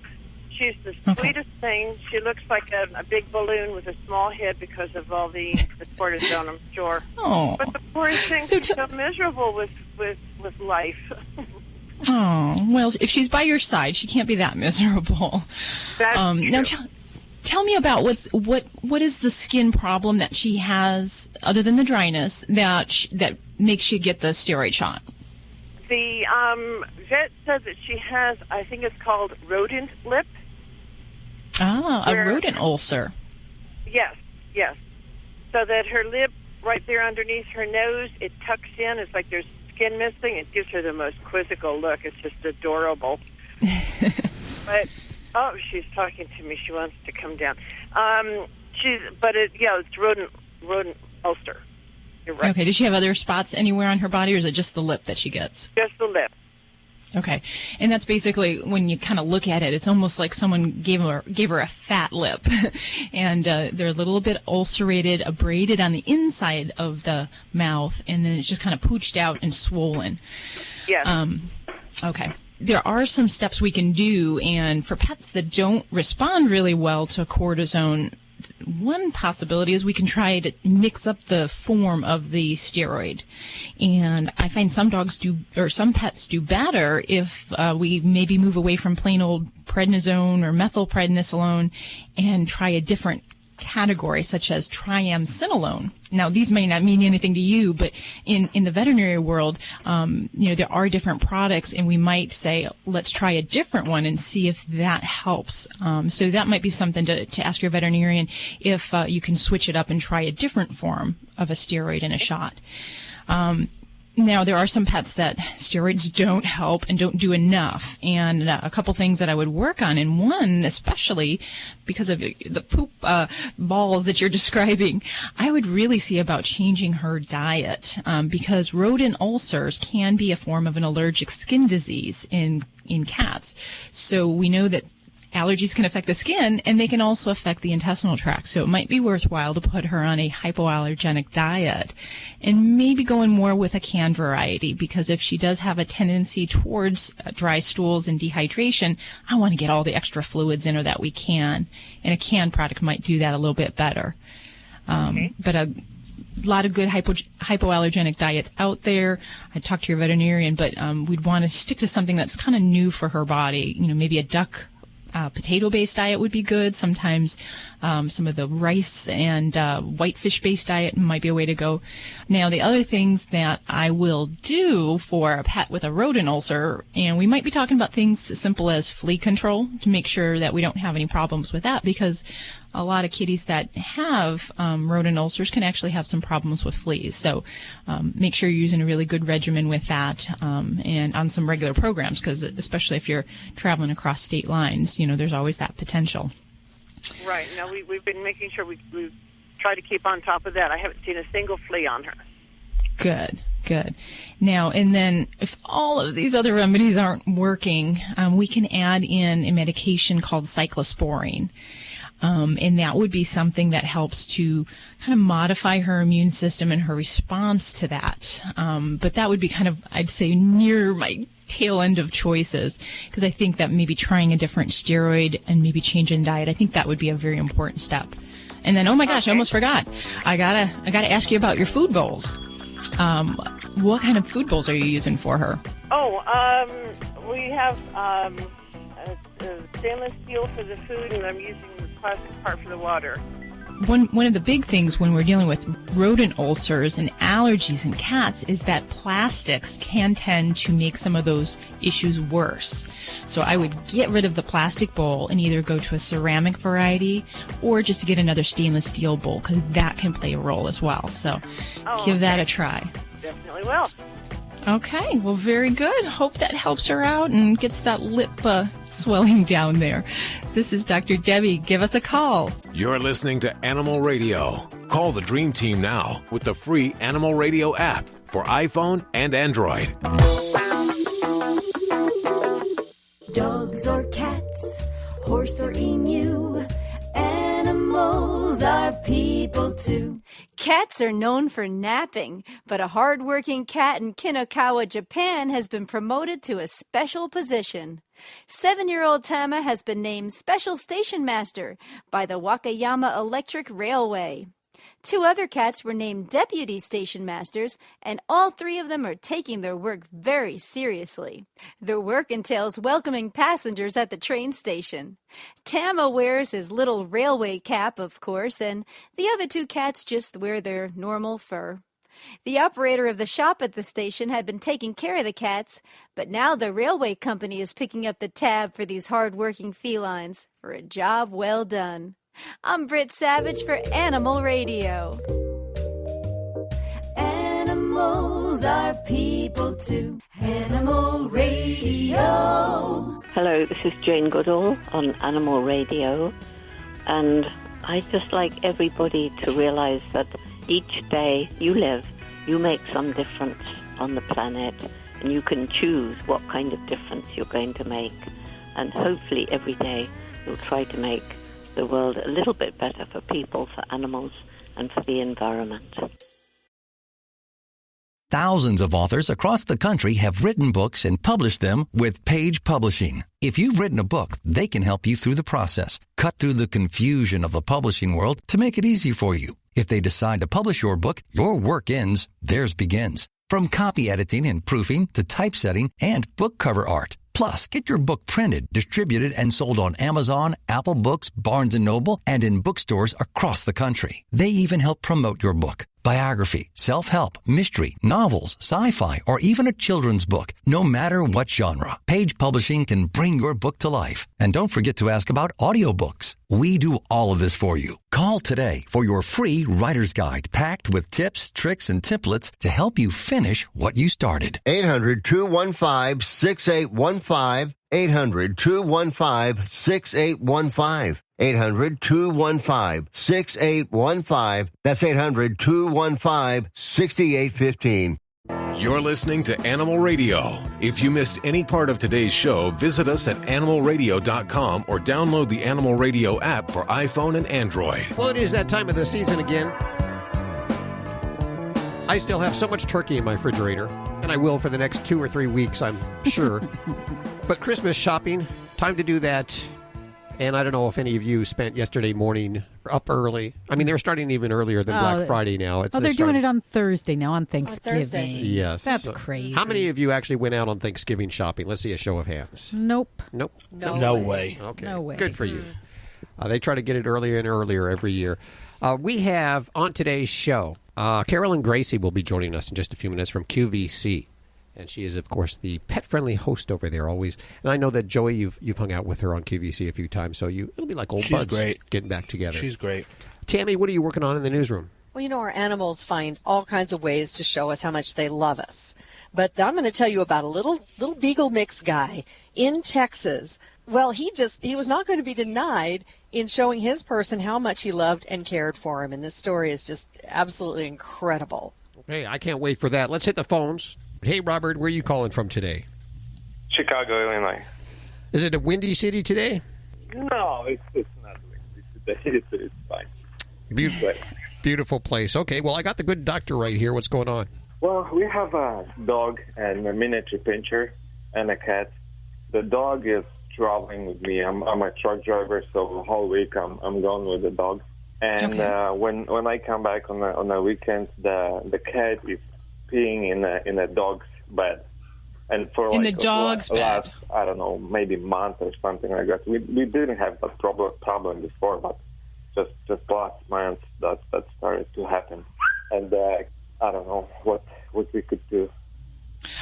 She's the sweetest thing. She looks like a big balloon with a small head because of all the cortisone, I'm sure. Oh. But the poor thing is so miserable with life. Oh, well, if she's by your side, she can't be that miserable. That's true. Now, tell me about what is the skin problem that she has, other than the dryness, that makes you get the steroid shot? The vet said that she has, I think it's called rodent lip. A rodent ulcer. Yes. So that her lip right there underneath her nose, it tucks in. It's like there's skin missing. It gives her the most quizzical look. It's just adorable. But she's talking to me. She wants to come down. It's rodent ulcer. You're right. Okay. Does she have other spots anywhere on her body, or is it just the lip that she gets? Just the lip. Okay. And that's basically, when you kind of look at it, it's almost like someone gave her a fat lip. And they're a little bit ulcerated, abraded on the inside of the mouth, and then it's just kind of pooched out and swollen. Yes. Okay. There are some steps we can do, and for pets that don't respond really well to cortisone, one possibility is we can try to mix up the form of the steroid. And I find some pets do better if we maybe move away from plain old prednisone or methylprednisolone and try a different category, such as triamcinolone. Now, these may not mean anything to you, but in the veterinary world, there are different products, and we might say, let's try a different one and see if that helps. So that might be something to ask your veterinarian, if you can switch it up and try a different form of a steroid in a shot. Now, there are some pets that steroids don't help and don't do enough, and a couple things that I would work on, and one, especially because of the poop balls that you're describing, I would really see about changing her diet, because rodent ulcers can be a form of an allergic skin disease in cats. So we know that allergies can affect the skin, and they can also affect the intestinal tract. So it might be worthwhile to put her on a hypoallergenic diet and maybe going more with a canned variety, because if she does have a tendency towards dry stools and dehydration, I want to get all the extra fluids in her that we can. And a canned product might do that a little bit better. But a lot of good hypoallergenic diets out there. I'd talk to your veterinarian, but we'd want to stick to something that's kind of new for her body. Maybe a duck potato-based diet would be good. Sometimes Some of the rice and whitefish-based diet might be a way to go. Now, the other things that I will do for a pet with a rodent ulcer, and we might be talking about things as simple as flea control to make sure that we don't have any problems with that, because a lot of kitties that have rodent ulcers can actually have some problems with fleas. So make sure you're using a really good regimen with that and on some regular programs, because especially if you're traveling across state lines, there's always that potential. Right. Now, we've been making sure we try to keep on top of that. I haven't seen a single flea on her. Good. Now, and then if all of these other remedies aren't working, we can add in a medication called cyclosporine. And that would be something that helps to kind of modify her immune system and her response to that. But that would be kind of, I'd say, near my tail end of choices, because I think that maybe trying a different steroid and maybe changing diet, I think that would be a very important step. And then, oh my gosh, I almost forgot. I gotta ask you about your food bowls. What kind of food bowls are you using for her? We have stainless steel for the food, and I'm using the plastic part for the water. One of the big things when we're dealing with rodent ulcers and allergies in cats is that plastics can tend to make some of those issues worse. So I would get rid of the plastic bowl and either go to a ceramic variety or just to get another stainless steel bowl, because that can play a role as well. So give that a try. Definitely will. Okay, well, very good. Hope that helps her out and gets that lip swelling down there. This is Dr. Debbie. Give us a call. You're listening to Animal Radio. Call the Dream Team now with the free Animal Radio app for iPhone and Android. Dogs or cats, horse or emu, animals are people too. Cats are known for napping, but a hard-working cat in Kinokawa, Japan has been promoted to a special position. 7-year-old Tama has been named Special Station Master by the Wakayama Electric Railway. 2 other cats were named Deputy Station Masters, and all 3 of them are taking their work very seriously. Their work entails welcoming passengers at the train station. Tama wears his little railway cap, of course, and the other 2 cats just wear their normal fur. The operator of the shop at the station had been taking care of the cats, but now the railway company is picking up the tab for these hard-working felines for a job well done. I'm Britt Savage for Animal Radio. Animals are people too. Animal Radio. Hello, this is Jane Goodall on Animal Radio, and I'd just like everybody to realize that each day you live, you make some difference on the planet, and you can choose what kind of difference you're going to make. And hopefully every day you'll try to make the world a little bit better for people, for animals, and for the environment. Thousands of authors across the country have written books and published them with Page Publishing. If you've written a book, they can help you through the process, cut through the confusion of the publishing world to make it easy for you. If they decide to publish your book, your work ends, theirs begins. From copy editing and proofing to typesetting and book cover art. Plus, get your book printed, distributed, and sold on Amazon, Apple Books, Barnes & Noble, and in bookstores across the country. They even help promote your book. Biography, self-help, mystery, novels, sci-fi, or even a children's book. No matter what genre, Page Publishing can bring your book to life. And don't forget to ask about audiobooks. We do all of this for you. Call today for your free writer's guide packed with tips, tricks, and templates to help you finish what you started. 800-215-6815. 800-215-6815. 800-215-6815. That's 800-215-6815. You're listening to Animal Radio. If you missed any part of today's show, visit us at animalradio.com or download the Animal Radio app for iPhone and Android. Well, it is that time of the season again. I still have so much turkey in my refrigerator, and I will for the next 2 or 3 weeks, I'm sure. But Christmas shopping, time to do that. And I don't know if any of you spent yesterday morning up early. I mean, they're starting even earlier than Black Friday now. They're doing it on Thursday now, on Thanksgiving. Thursday. Yes. That's crazy. How many of you actually went out on Thanksgiving shopping? Let's see a show of hands. Nope. Nope. No way. Okay. No way. Good for you. They try to get it earlier and earlier every year. We have on today's show, Carolyn Gracie will be joining us in just a few minutes from QVC. And she is, of course, the pet-friendly host over there always. And I know that, Joey, you've hung out with her on QVC a few times, so it'll be like old buds great. Getting back together. She's great. Tammy, what are you working on in the newsroom? Well, our animals find all kinds of ways to show us how much they love us. But I'm going to tell you about a little beagle mix guy in Texas. Well, he was not going to be denied in showing his person how much he loved and cared for him. And this story is just absolutely incredible. Okay, I can't wait for that. Let's hit the phones. Hey, Robert, where are you calling from today? Chicago, Illinois. Is it a windy city today? No, it's not windy today. It's fine. Beautiful place. Okay, well, I got the good doctor right here. What's going on? Well, we have a dog and a miniature pincher and a cat. The dog is traveling with me. I'm a truck driver, so the whole week I'm gone with the dog. And when I come back on the weekends, the cat is peeing in a dog's bed. And for in the dog's bed. Last, I don't know, maybe month or something like that. We didn't have that problem before, but just last month that started to happen. And I don't know what we could do.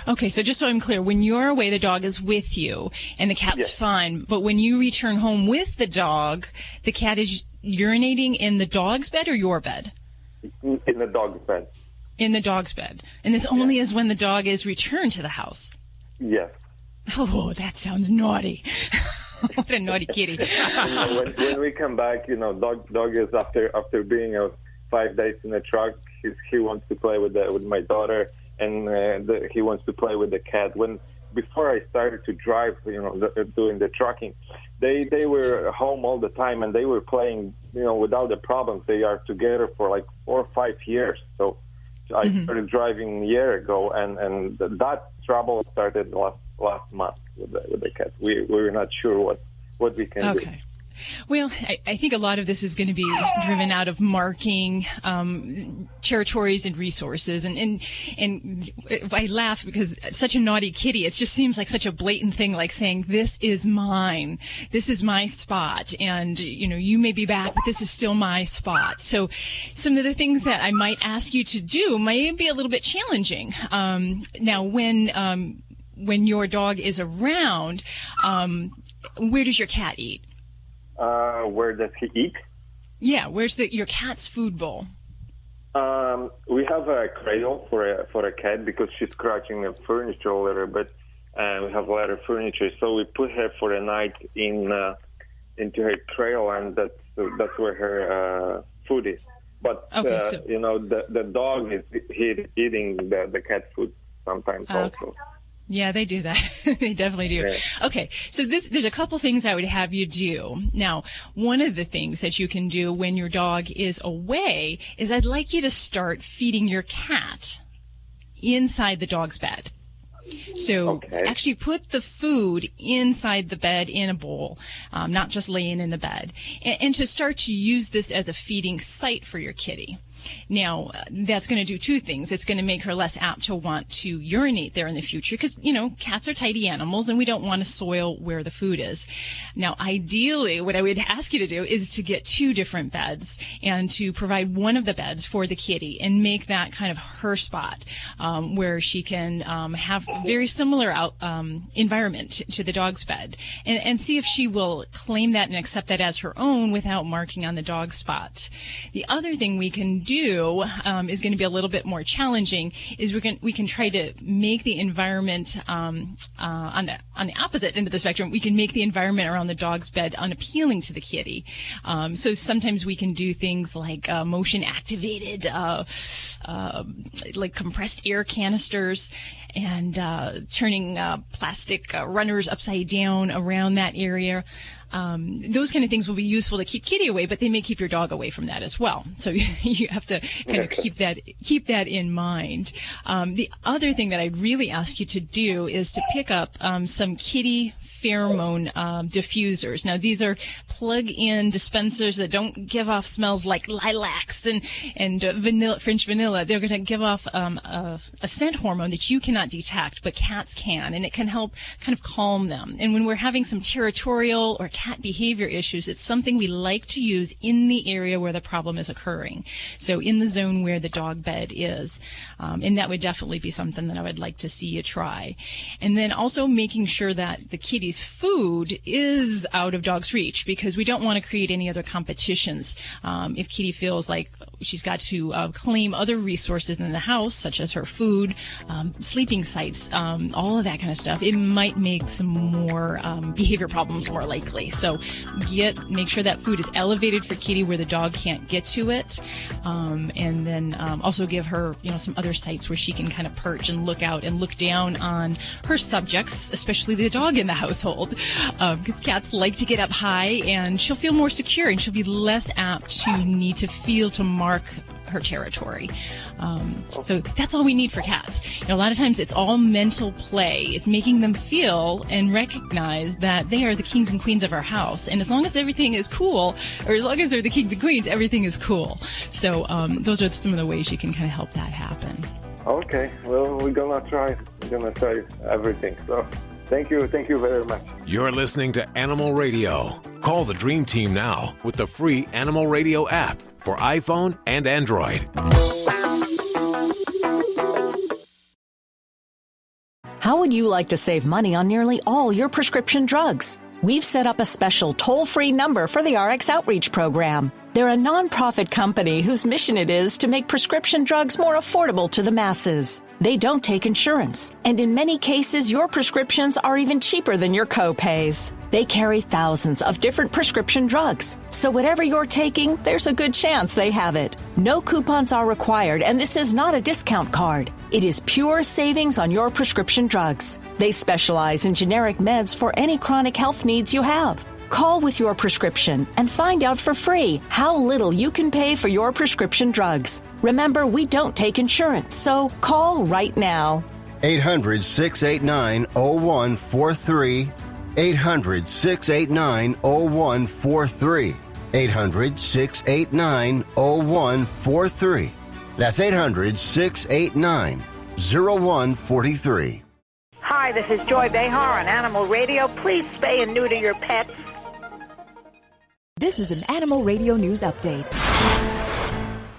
Okay, so just so I'm clear, when you're away, the dog is with you, and the cat's fine. But when you return home with the dog, the cat is urinating in the dog's bed or your bed? In the dog's bed. In the dog's bed. And this only is when the dog is returned to the house? Yes. Oh, that sounds naughty. What a naughty kitty. When we come back, dog is after being out 5 days in the truck, he wants to play with my daughter, and he wants to play with the cat. Before I started to drive, doing the trucking, they were home all the time, and they were playing, without the problems. They are together for like 4 or 5 years. So I started driving a year ago, and that trouble started last month with the cat. We were not sure what we can do. Well, I think a lot of this is going to be driven out of marking territories and resources. And I laugh because it's such a naughty kitty. It just seems like such a blatant thing, like saying, this is mine. This is my spot. And, you may be back, but this is still my spot. So some of the things that I might ask you to do might be a little bit challenging. Now, when your dog is around, where does your cat eat? Where does he eat? Yeah, where's your cat's food bowl? We have a cradle for a cat because she's scratching the furniture a little bit. We have a lot of furniture, so we put her for the night into her cradle, and that's where her food is. But the dog is eating the cat food sometimes also. Yeah, they do that. They definitely do. Yeah. Okay, so there's a couple things I would have you do. Now, one of the things that you can do when your dog is away is I'd like you to start feeding your cat inside the dog's bed. So actually put the food inside the bed in a bowl, not just laying in the bed, and to start to use this as a feeding site for your kitty. Now, that's going to do two things. It's going to make her less apt to want to urinate there in the future because, cats are tidy animals and we don't want to soil where the food is. Now, ideally, what I would ask you to do is to get 2 different beds and to provide one of the beds for the kitty and make that kind of her spot where she can have very similar environment to the dog's bed and see if she will claim that and accept that as her own without marking on the dog spot. The other thing we can do is going to be a little bit more challenging is we can try to make the environment on the opposite end of the spectrum. We can make the environment around the dog's bed unappealing to the kitty. So sometimes we can do things like motion activated like compressed air canisters and turning plastic runners upside down around that area. Those kind of things will be useful to keep kitty away, but they may keep your dog away from that as well. So you have to kind of keep that in mind. The other thing that I'd really ask you to do is to pick up some kitty pheromone diffusers. Now, these are plug-in dispensers that don't give off smells like lilacs and vanilla, French vanilla. They're going to give off a scent hormone that you cannot detect, but cats can, and it can help kind of calm them. And when we're having some territorial or cat behavior issues, it's something we like to use in the area where the problem is occurring. So in the zone where the dog bed is. And that would definitely be something that I would like to see you try. And then also making sure that the kitty's food is out of dog's reach, because we don't want to create any other competitions. If kitty feels like she's got to claim other resources in the house, such as her food, sleeping sites, all of that kind of stuff, it might make some more behavior problems more likely. So make sure that food is elevated for kitty where the dog can't get to it. And then also give her, some other sites where she can kind of perch and look out and look down on her subjects, especially the dog in the household, because cats like to get up high, and she'll feel more secure and she'll be less apt to need to feel to mark her territory. So that's all we need for cats. A lot of times it's all mental play. It's making them feel and recognize that they are the kings and queens of our house. And as long as everything is cool, or as long as they're the kings and queens, everything is cool. So those are some of the ways you can kind of help that happen. Okay. Well, we're going to try. We're going to try everything. So thank you very much. You're listening to Animal Radio. Call the Dream Team now with the free Animal Radio app for iPhone and Android. How would you like to save money on nearly all your prescription drugs? We've set up a special toll-free number for the RX Outreach Program. They're a nonprofit company whose mission it is to make prescription drugs more affordable to the masses. They don't take insurance, and in many cases, your prescriptions are even cheaper than your co-pays. They carry thousands of different prescription drugs, so whatever you're taking, there's a good chance they have it. No coupons are required, and this is not a discount card. It is pure savings on your prescription drugs. They specialize in generic meds for any chronic health needs you have. Call with your prescription and find out for free how little you can pay for your prescription drugs. Remember, we don't take insurance, so call right now. 800-689-0143. 800-689-0143. 800-689-0143. That's 800-689-0143. Hi, this is Joy Behar on Animal Radio. Please spay and neuter your pets. This is an Animal Radio News Update.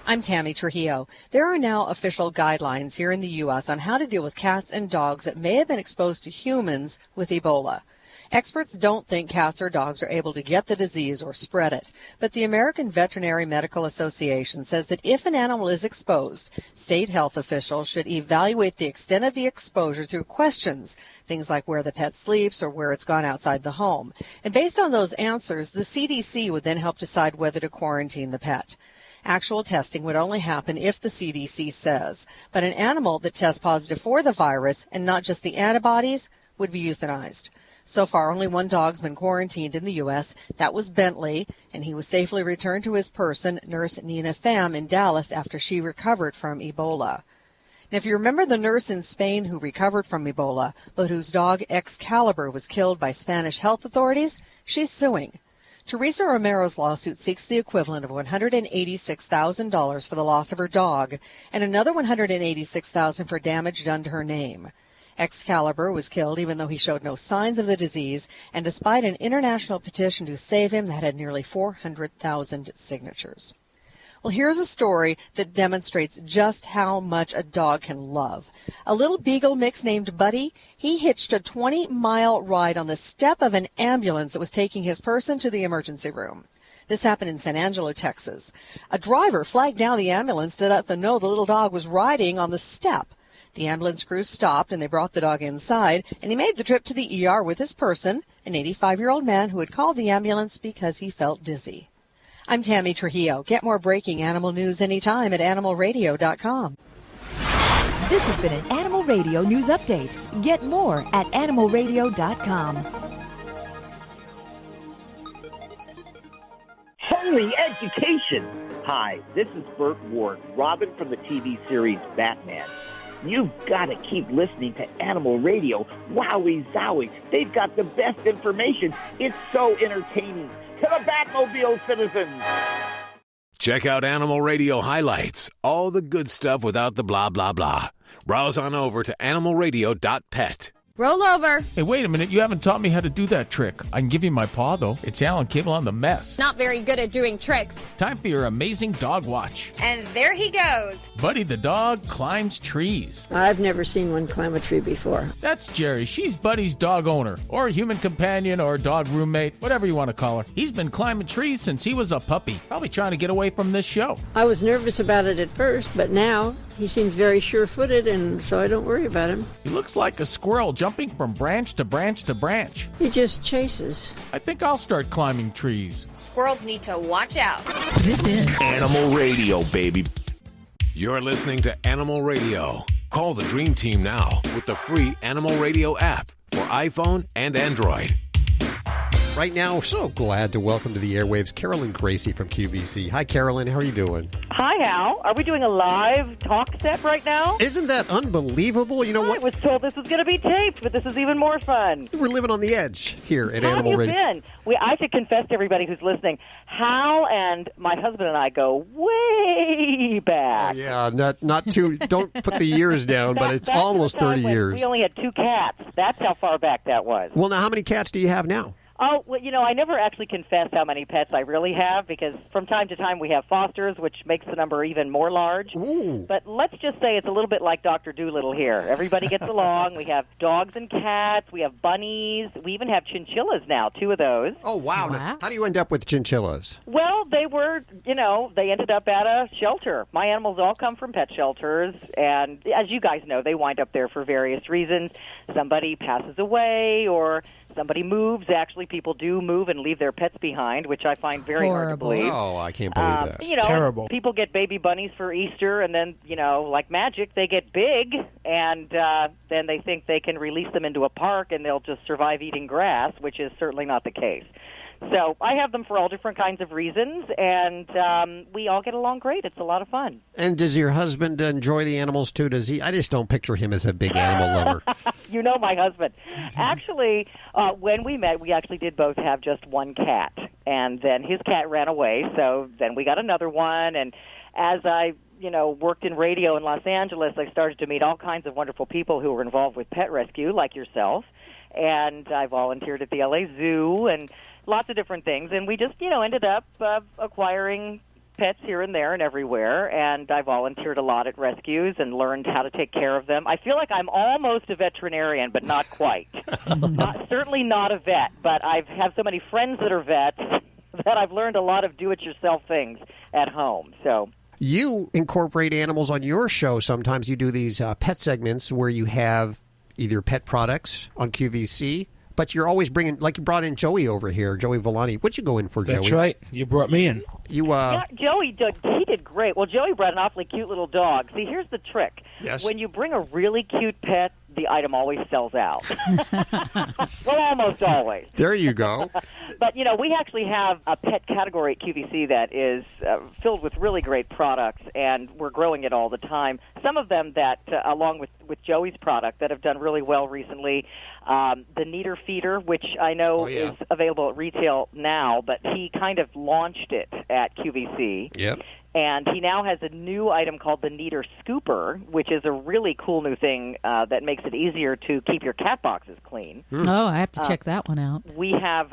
I'm Tammy Trujillo. There are now official guidelines here in the U.S. on how to deal with cats and dogs that may have been exposed to humans with Ebola. Experts don't think cats or dogs are able to get the disease or spread it, but the American Veterinary Medical Association says that if an animal is exposed, state health officials should evaluate the extent of the exposure through questions, things like where the pet sleeps or where it's gone outside the home. And based on those answers, the CDC would then help decide whether to quarantine the pet. Actual testing would only happen if the CDC says, but an animal that tests positive for the virus and not just the antibodies would be euthanized. So far, only one dog's been quarantined in the U.S. That was Bentley, and he was safely returned to his person, Nurse Nina Pham, in Dallas after she recovered from Ebola. Now, if you remember the nurse in Spain who recovered from Ebola, but whose dog Excalibur was killed by Spanish health authorities, she's suing. Teresa Romero's lawsuit seeks the equivalent of $186,000 for the loss of her dog and another $186,000 for damage done to her name. Excalibur was killed even though he showed no signs of the disease, and despite an international petition to save him that had nearly 400,000 signatures. Well, here's a story that demonstrates just how much a dog can love. A little beagle mix named Buddy, he hitched a 20-mile ride on the step of an ambulance that was taking his person to the emergency room. This happened in San Angelo, Texas. A driver flagged down the ambulance to let them know the little dog was riding on the step. The ambulance crew stopped, and they brought the dog inside, and he made the trip to the ER with his person, an 85-year-old man who had called the ambulance because he felt dizzy. I'm Tammy Trujillo. Get more breaking animal news anytime at animalradio.com. This has been an Animal Radio News Update. Get more at animalradio.com. Holy education! Hi, this is Burt Ward, Robin from the TV series Batman. You've got to keep listening to Animal Radio. Wowie zowie. They've got the best information. It's so entertaining. To the Batmobile, citizens. Check out Animal Radio highlights. All the good stuff without the blah, blah, blah. Browse on over to animalradio.pet. Roll over. Hey, wait a minute. You haven't taught me how to do that trick. I can give you my paw, though. It's Alan Cable on the mess. Not very good at doing tricks. Time for your amazing dog watch. And there he goes. Buddy the dog climbs trees. I've never seen one climb a tree before. That's Jerry. She's Buddy's dog owner, or human companion, or dog roommate, whatever you want to call her. He's been climbing trees since he was a puppy, probably trying to get away from this show. I was nervous about it at first, but now he seems very sure-footed, and so I don't worry about him. He looks like a squirrel jumping from branch to branch to branch. He just chases. I think I'll start climbing trees. Squirrels need to watch out. This is Animal Radio, baby. You're listening to Animal Radio. Call the Dream Team now with the free Animal Radio app for iPhone and Android. Right now, so glad to welcome to the airwaves Carolyn Gracie from QVC. Hi, Carolyn. How are you doing? Hi, Hal. Are we doing a live talk set right now? Isn't that unbelievable? You know what? I was told this was going to be taped, but this is even more fun. We're living on the edge here at How Animal Radio. How have you been? I should confess to everybody who's listening, Hal and my husband and I go way back. Oh, yeah, not too. Don't put the years down, but it's almost 30 years. We only had 2 cats. That's how far back that was. Well, now, how many cats do you have now? Oh, well, I never actually confess how many pets I really have because from time to time we have fosters, which makes the number even more large. Ooh. But let's just say it's a little bit like Dr. Dolittle here. Everybody gets along. We have dogs and cats. We have bunnies. We even have chinchillas now, 2 of those. Oh, wow. Now, how do you end up with chinchillas? Well, they were, they ended up at a shelter. My animals all come from pet shelters, and as you guys know, they wind up there for various reasons. Somebody passes away or somebody moves. Actually, people do move and leave their pets behind, which I find very hard to believe. Oh, I can't believe that. Terrible. People get baby bunnies for Easter, and then, like magic, they get big, and then they think they can release them into a park, and they'll just survive eating grass, which is certainly not the case. So I have them for all different kinds of reasons, and we all get along great. It's a lot of fun. And does your husband enjoy the animals, too? Does he? I just don't picture him as a big animal lover. You know my husband. Actually, when we met, we actually did both have just 1 cat, and then his cat ran away, so then we got another one, and as I worked in radio in Los Angeles, I started to meet all kinds of wonderful people who were involved with pet rescue, like yourself, and I volunteered at the LA Zoo, and lots of different things, and we just, ended up acquiring pets here and there and everywhere, and I volunteered a lot at rescues and learned how to take care of them. I feel like I'm almost a veterinarian, but not quite. Certainly not a vet, but I have so many friends that are vets that I've learned a lot of do-it-yourself things at home, so... You incorporate animals on your show. Sometimes you do these pet segments where you have either pet products on QVC, but you're always bringing, like you brought in Joey over here, Joey Villani. What'd you go in for, Joey? That's right. You brought me in. Yeah, Joey did great. Well, Joey brought an awfully cute little dog. See, here's the trick. Yes. When you bring a really cute pet, the item always sells out. Well, almost always. There you go. But, we actually have a pet category at QVC that is filled with really great products, and we're growing it all the time. Some of them that, along with Joey's product, that have done really well recently, the Kneader Feeder, which I know is available at retail now, but he kind of launched it at QVC. Yep. And he now has a new item called the Kneader Scooper, which is a really cool new thing that makes it easier to keep your cat boxes clean. Oh, I have to check that one out. We have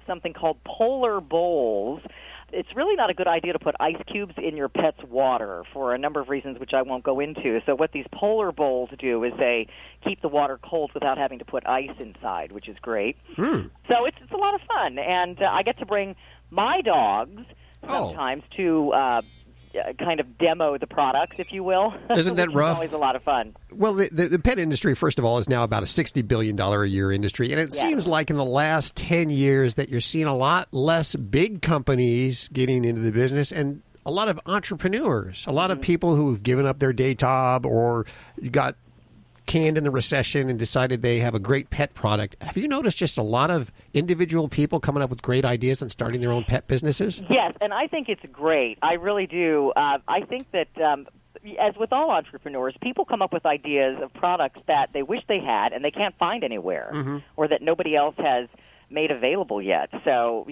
something called Polar Bowls. It's really not a good idea to put ice cubes in your pet's water for a number of reasons, which I won't go into. So what these Polar Bowls do is they keep the water cold without having to put ice inside, which is great. So it's a lot of fun. And I get to bring my dogs sometimes to kind of demo the products, if you will. Isn't that rough? It's always a lot of fun. Well, the pet industry, first of all, is now about a $60 billion a year industry. And it seems like in the last 10 years that you're seeing a lot less big companies getting into the business and a lot of entrepreneurs, a lot of people who have given up their day job or got canned in the recession and decided they have a great pet product. Have you noticed just a lot of individual people coming up with great ideas and starting their own pet businesses? Yes, and I think it's great. I really do. I think that, as with all entrepreneurs, people come up with ideas of products that they wish they had and they can't find anywhere, or that nobody else has made available yet. So,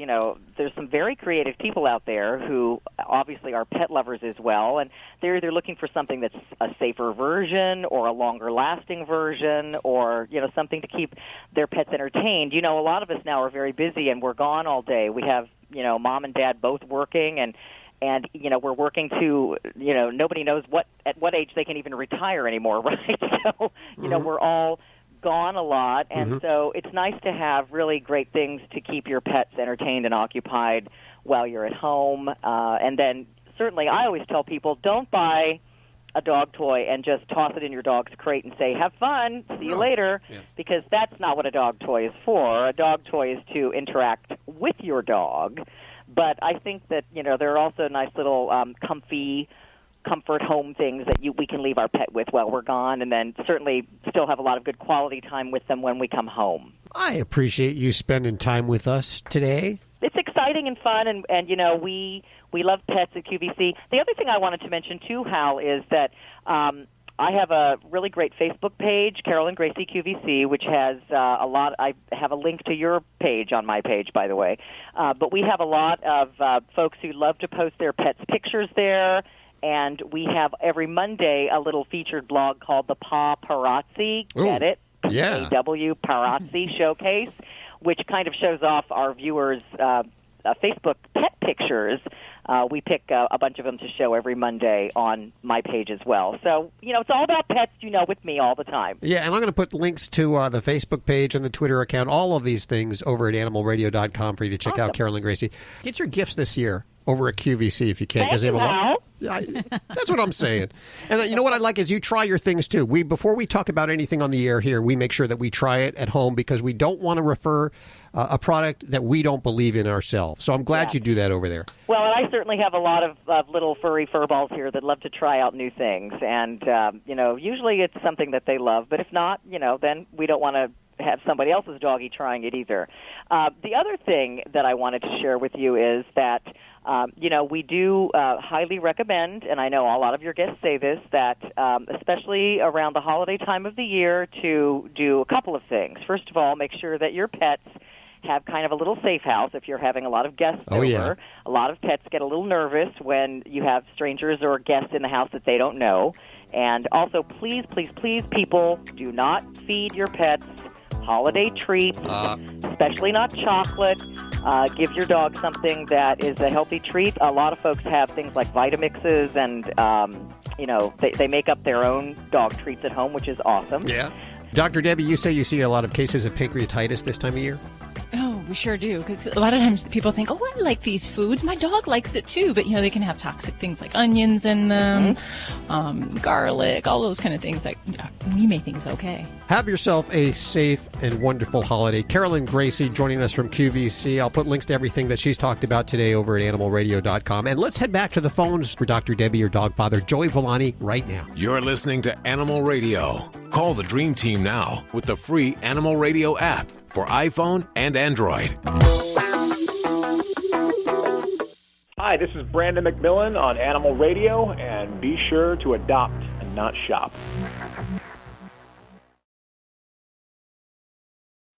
there's some very creative people out there who obviously are pet lovers as well, and they're either looking for something that's a safer version or a longer-lasting version or, something to keep their pets entertained. A lot of us now are very busy and we're gone all day. We have, mom and dad both working, and we're working to, nobody knows at what age they can even retire anymore, right? So, we're all gone a lot, and so it's nice to have really great things to keep your pets entertained and occupied while you're at home. And then certainly I always tell people, don't buy a dog toy and just toss it in your dog's crate and say, have fun, see you later, because that's not what a dog toy is for. A dog toy is to interact with your dog. But I think that, there are also nice little comfort home things that we can leave our pet with while we're gone, and then certainly still have a lot of good quality time with them when we come home. I appreciate you spending time with us today. It's exciting and fun, and we love pets at QVC. The other thing I wanted to mention, too, Hal, is that I have a really great Facebook page, Carolyn, Gracie, QVC, which has a lot. I have a link to your page on my page, by the way. But we have a lot of folks who love to post their pets' pictures there. And we have every Monday a little featured blog called the Paparazzi, get it? Yeah. PAW Paparazzi Showcase, which kind of shows off our viewers' Facebook pet pictures. We pick a bunch of them to show every Monday on my page as well. So, it's all about pets, with me all the time. Yeah, and I'm going to put links to the Facebook page and the Twitter account, all of these things over at animalradio.com for you to check out, Carolyn Gracie. Get your gifts this year over at QVC if you can. Thank you, Hal. That's what I'm saying. And you know what I like is you try your things too. Before we talk about anything on the air here, we make sure that we try it at home because we don't want to refer a product that we don't believe in ourselves. So I'm glad you do that over there. Well, and I certainly have a lot of little furry furballs here that love to try out new things. And, usually it's something that they love. But if not, then we don't want to have somebody else's doggy trying it either. The other thing that I wanted to share with you is that, we do highly recommend, and I know a lot of your guests say this, that especially around the holiday time of the year to do a couple of things. First of all, make sure that your pets have kind of a little safe house if you're having a lot of guests over. Yeah. A lot of pets get a little nervous when you have strangers or guests in the house that they don't know. And also, please, please, please, people, do not feed your pets holiday treats, especially not chocolate. Give your dog something that is a healthy treat. A lot of folks have things like Vitamixes and, they make up their own dog treats at home, which is awesome. Yeah. Dr. Debbie, you say you see a lot of cases of pancreatitis this time of year? Oh, we sure do. Because a lot of times people think, I like these foods. My dog likes it too. But, they can have toxic things like onions in them, garlic, all those kind of things that we may think is okay. Have yourself a safe and wonderful holiday. Carolyn Gracie joining us from QVC. I'll put links to everything that she's talked about today over at animalradio.com. And let's head back to the phones for Dr. Debbie, your dog father, Joey Villani, right now. You're listening to Animal Radio. Call the Dream Team now with the free Animal Radio app for iPhone and Android. Hi, this is Brandon McMillan on Animal Radio, and be sure to adopt and not shop.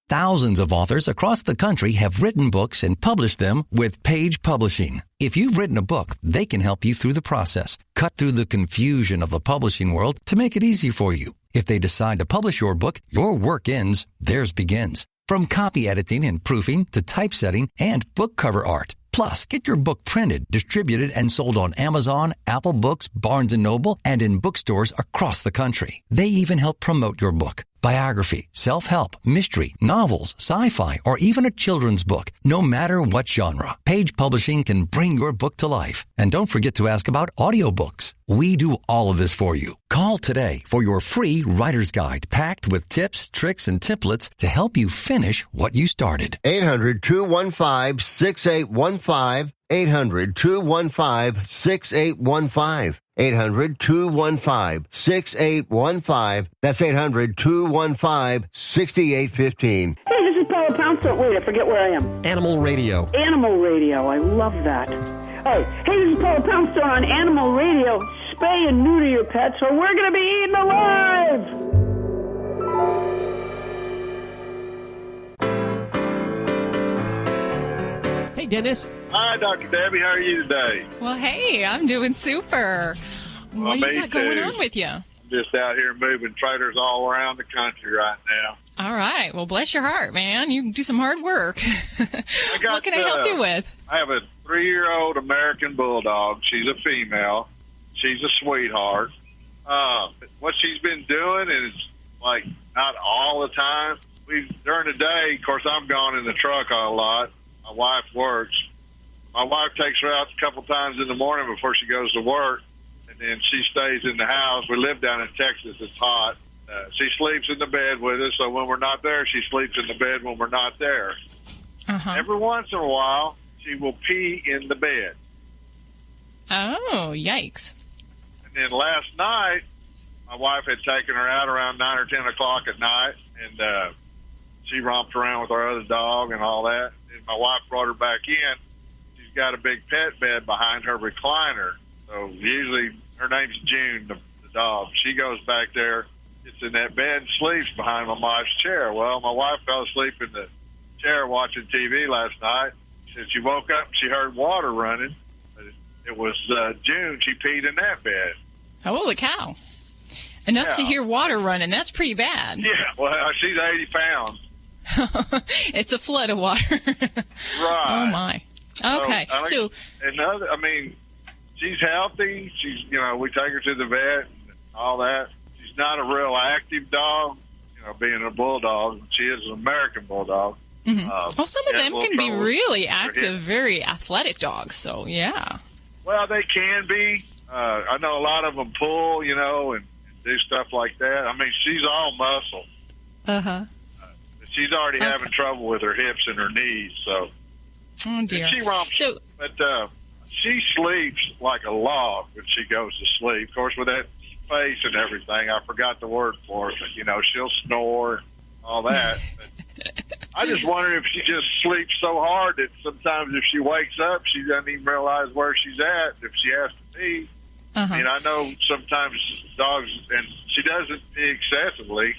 Thousands of authors across the country have written books and published them with Page Publishing. If you've written a book, they can help you through the process, cut through the confusion of the publishing world to make it easy for you. If they decide to publish your book, your work ends, theirs begins. From copy editing and proofing to typesetting and book cover art. Plus, get your book printed, distributed, and sold on Amazon, Apple Books, Barnes & Noble, and in bookstores across the country. They even help promote your book. Biography, self-help, mystery, novels, sci-fi, or even a children's book. No matter what genre, Page Publishing can bring your book to life. And don't forget to ask about audiobooks. We do all of this for you. Call today for your free writer's guide packed with tips, tricks, and templates to help you finish what you started. 800-215-6815. 800-215-6815. 800-215-6815. That's 800-215-6815. Hey, this is Paula Pounce. Wait, I forget where I am. Animal Radio. Animal Radio. I love that. Hey, this is Paula Poundstone on Animal Radio. spay and neuter your pets or we're going to be eaten alive. Hey, Dennis. Hi, Dr. Debbie. How are you today? Well, hey, I'm doing super. What do you got going on with you? Just out here moving trailers all around the country right now. All right. Well, bless your heart, man. You do some hard work. What can I help you with? I have a 3-year-old American Bulldog. She's a female. She's a sweetheart. What she's been doing is, like, not all the time. During the day, of course, I'm gone in the truck a lot. My wife works. My wife takes her out a couple times in the morning before she goes to work, and then she stays in the house. We live down in Texas. It's hot. She sleeps in the bed with us, so when we're not there, she sleeps in the bed when we're not there. Every once in a while, she will pee in the bed. Oh, yikes. And then last night, my wife had taken her out around 9 or 10 o'clock at night, and she romped around with our other dog and all that. And my wife brought her back in. She's got a big pet bed behind her recliner. So usually, her name's June, the dog. She goes back there, gets in that bed, and sleeps behind my wife's chair. Well, my wife fell asleep in the chair watching TV last night. She woke up, she heard water running. It was June. She peed in that bed. Holy cow. Enough to hear water running. That's pretty bad. Yeah, well, she's 80 pounds. It's a flood of water. Right. Oh, my. Okay. So she's healthy. She's, we take her to the vet and all that. She's not a real active dog, being a bulldog. She is an American bulldog. Mm-hmm. Well, some of them can be really active, very athletic dogs. So, yeah. Well, they can be. I know a lot of them pull, and do stuff like that. I mean, she's all muscle. Uh-huh. She's already having trouble with her hips and her knees, so. Oh, dear. She romps, but she sleeps like a log when she goes to sleep. Of course, with that face and everything, I forgot the word for it, but, she'll snore, all that. I just wonder if she just sleeps so hard that sometimes if she wakes up, she doesn't even realize where she's at, if she has to pee. Uh-huh. I mean, I know sometimes dogs, and she doesn't pee excessively.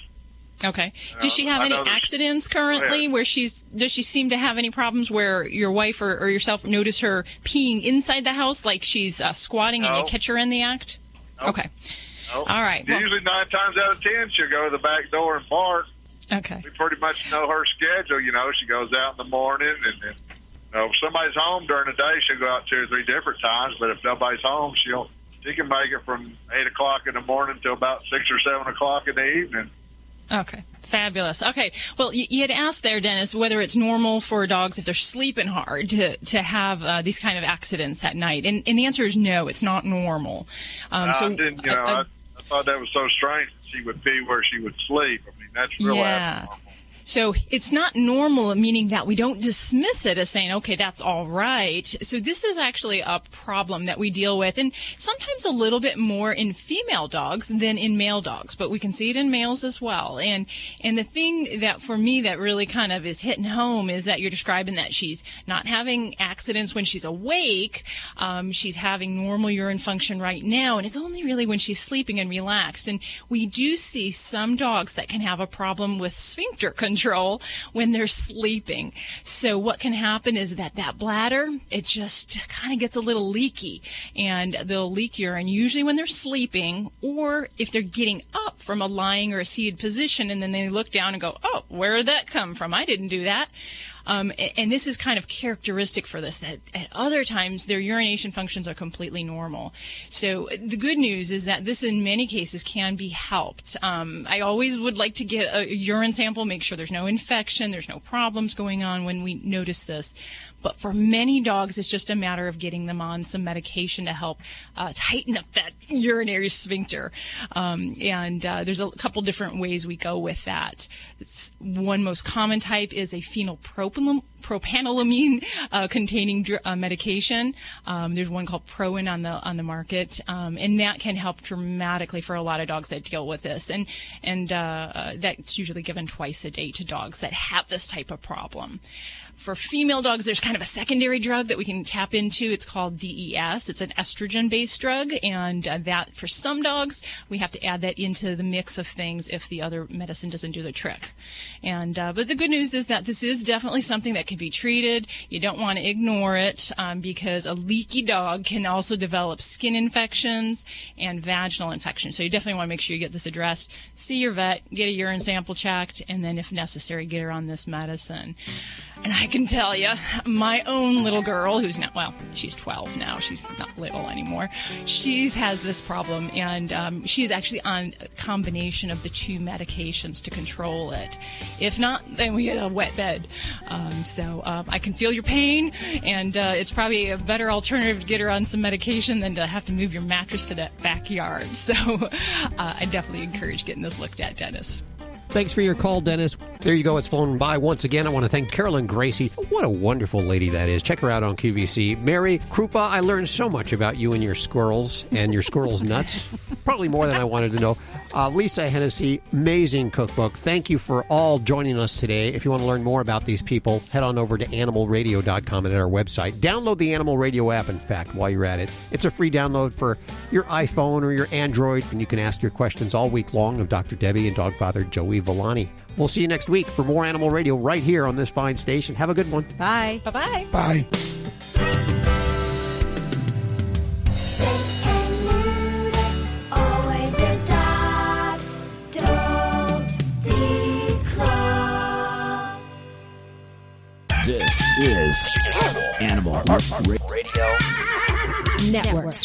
Okay. Does she have any accidents currently where does she seem to have any problems where your wife or yourself notice her peeing inside the house, like she's squatting and you catch her in the act? Nope. Okay. Nope. All right. Usually 9 times out of 10, she'll go to the back door and bark. Okay. We pretty much know her schedule. She goes out in the morning, and then, if somebody's home during the day, she'll go out 2 or 3 different times. But if nobody's home, she can make it from 8 o'clock in the morning till about 6 or 7 o'clock in the evening. Okay. Fabulous. Okay. Well, you had asked there, Dennis, whether it's normal for dogs, if they're sleeping hard, to have these kind of accidents at night. And the answer is no, it's not normal. I thought that was so strange that she would pee where she would sleep. I mean, that's real abnormal. So it's not normal, meaning that we don't dismiss it as saying, okay, that's all right. So this is actually a problem that we deal with, and sometimes a little bit more in female dogs than in male dogs, but we can see it in males as well. And the thing that for me that really kind of is hitting home is that you're describing that she's not having accidents when she's awake. She's having normal urine function right now, and it's only really when she's sleeping and relaxed. And we do see some dogs that can have a problem with sphincter control when they're sleeping. So what can happen is that bladder, it just kind of gets a little leaky, and they'll leak urine usually when they're sleeping, or if they're getting up from a lying or a seated position, and then they look down and go, oh, where did that come from? I didn't do that. And this is kind of characteristic for this, that at other times their urination functions are completely normal. So the good news is that this in many cases can be helped. I always would like to get a urine sample, make sure there's no infection, there's no problems going on when we notice this. But for many dogs, it's just a matter of getting them on some medication to help tighten up that urinary sphincter. And there's a couple different ways we go with that. One most common type is a phenylpropyl propanolamine containing medication. There's one called Proin on the market, and that can help dramatically for a lot of dogs that deal with this. And that's usually given twice a day to dogs that have this type of problem. For female dogs, there's kind of a secondary drug that we can tap into. It's called DES. It's an estrogen-based drug, and that for some dogs, we have to add that into the mix of things if the other medicine doesn't do the trick. And but the good news is that this is definitely something that can be treated. You don't want to ignore it because a leaky dog can also develop skin infections and vaginal infections. So you definitely want to make sure you get this addressed. See your vet, get a urine sample checked, and then if necessary, get her on this medicine. And I can tell you, my own little girl, who's now, well, she's 12 now. She's not little anymore. She has this problem, and she's actually on a combination of the two medications to control it. If not, then we get a wet bed. So I can feel your pain, and it's probably a better alternative to get her on some medication than to have to move your mattress to that backyard. So I definitely encourage getting this looked at, Dennis. Thanks for your call, Dennis. There you go. It's flown by. Once again, I want to thank Carolyn Gracie. What a wonderful lady that is. Check her out on QVC. Mary Krupa, I learned so much about you and your squirrels and your squirrels' nuts. Probably more than I wanted to know. Lisa Hennessy, amazing cookbook. Thank you for all joining us today. If you want to learn more about these people, head on over to animalradio.com and at our website. Download the Animal Radio app, in fact, while you're at it. It's a free download for your iPhone or your Android, and you can ask your questions all week long of Dr. Debbie and Dogfather Joey Villani. We'll see you next week for more Animal Radio right here on this fine station. Have a good one. Bye. Bye-bye. Bye. This is Animal Radio Network.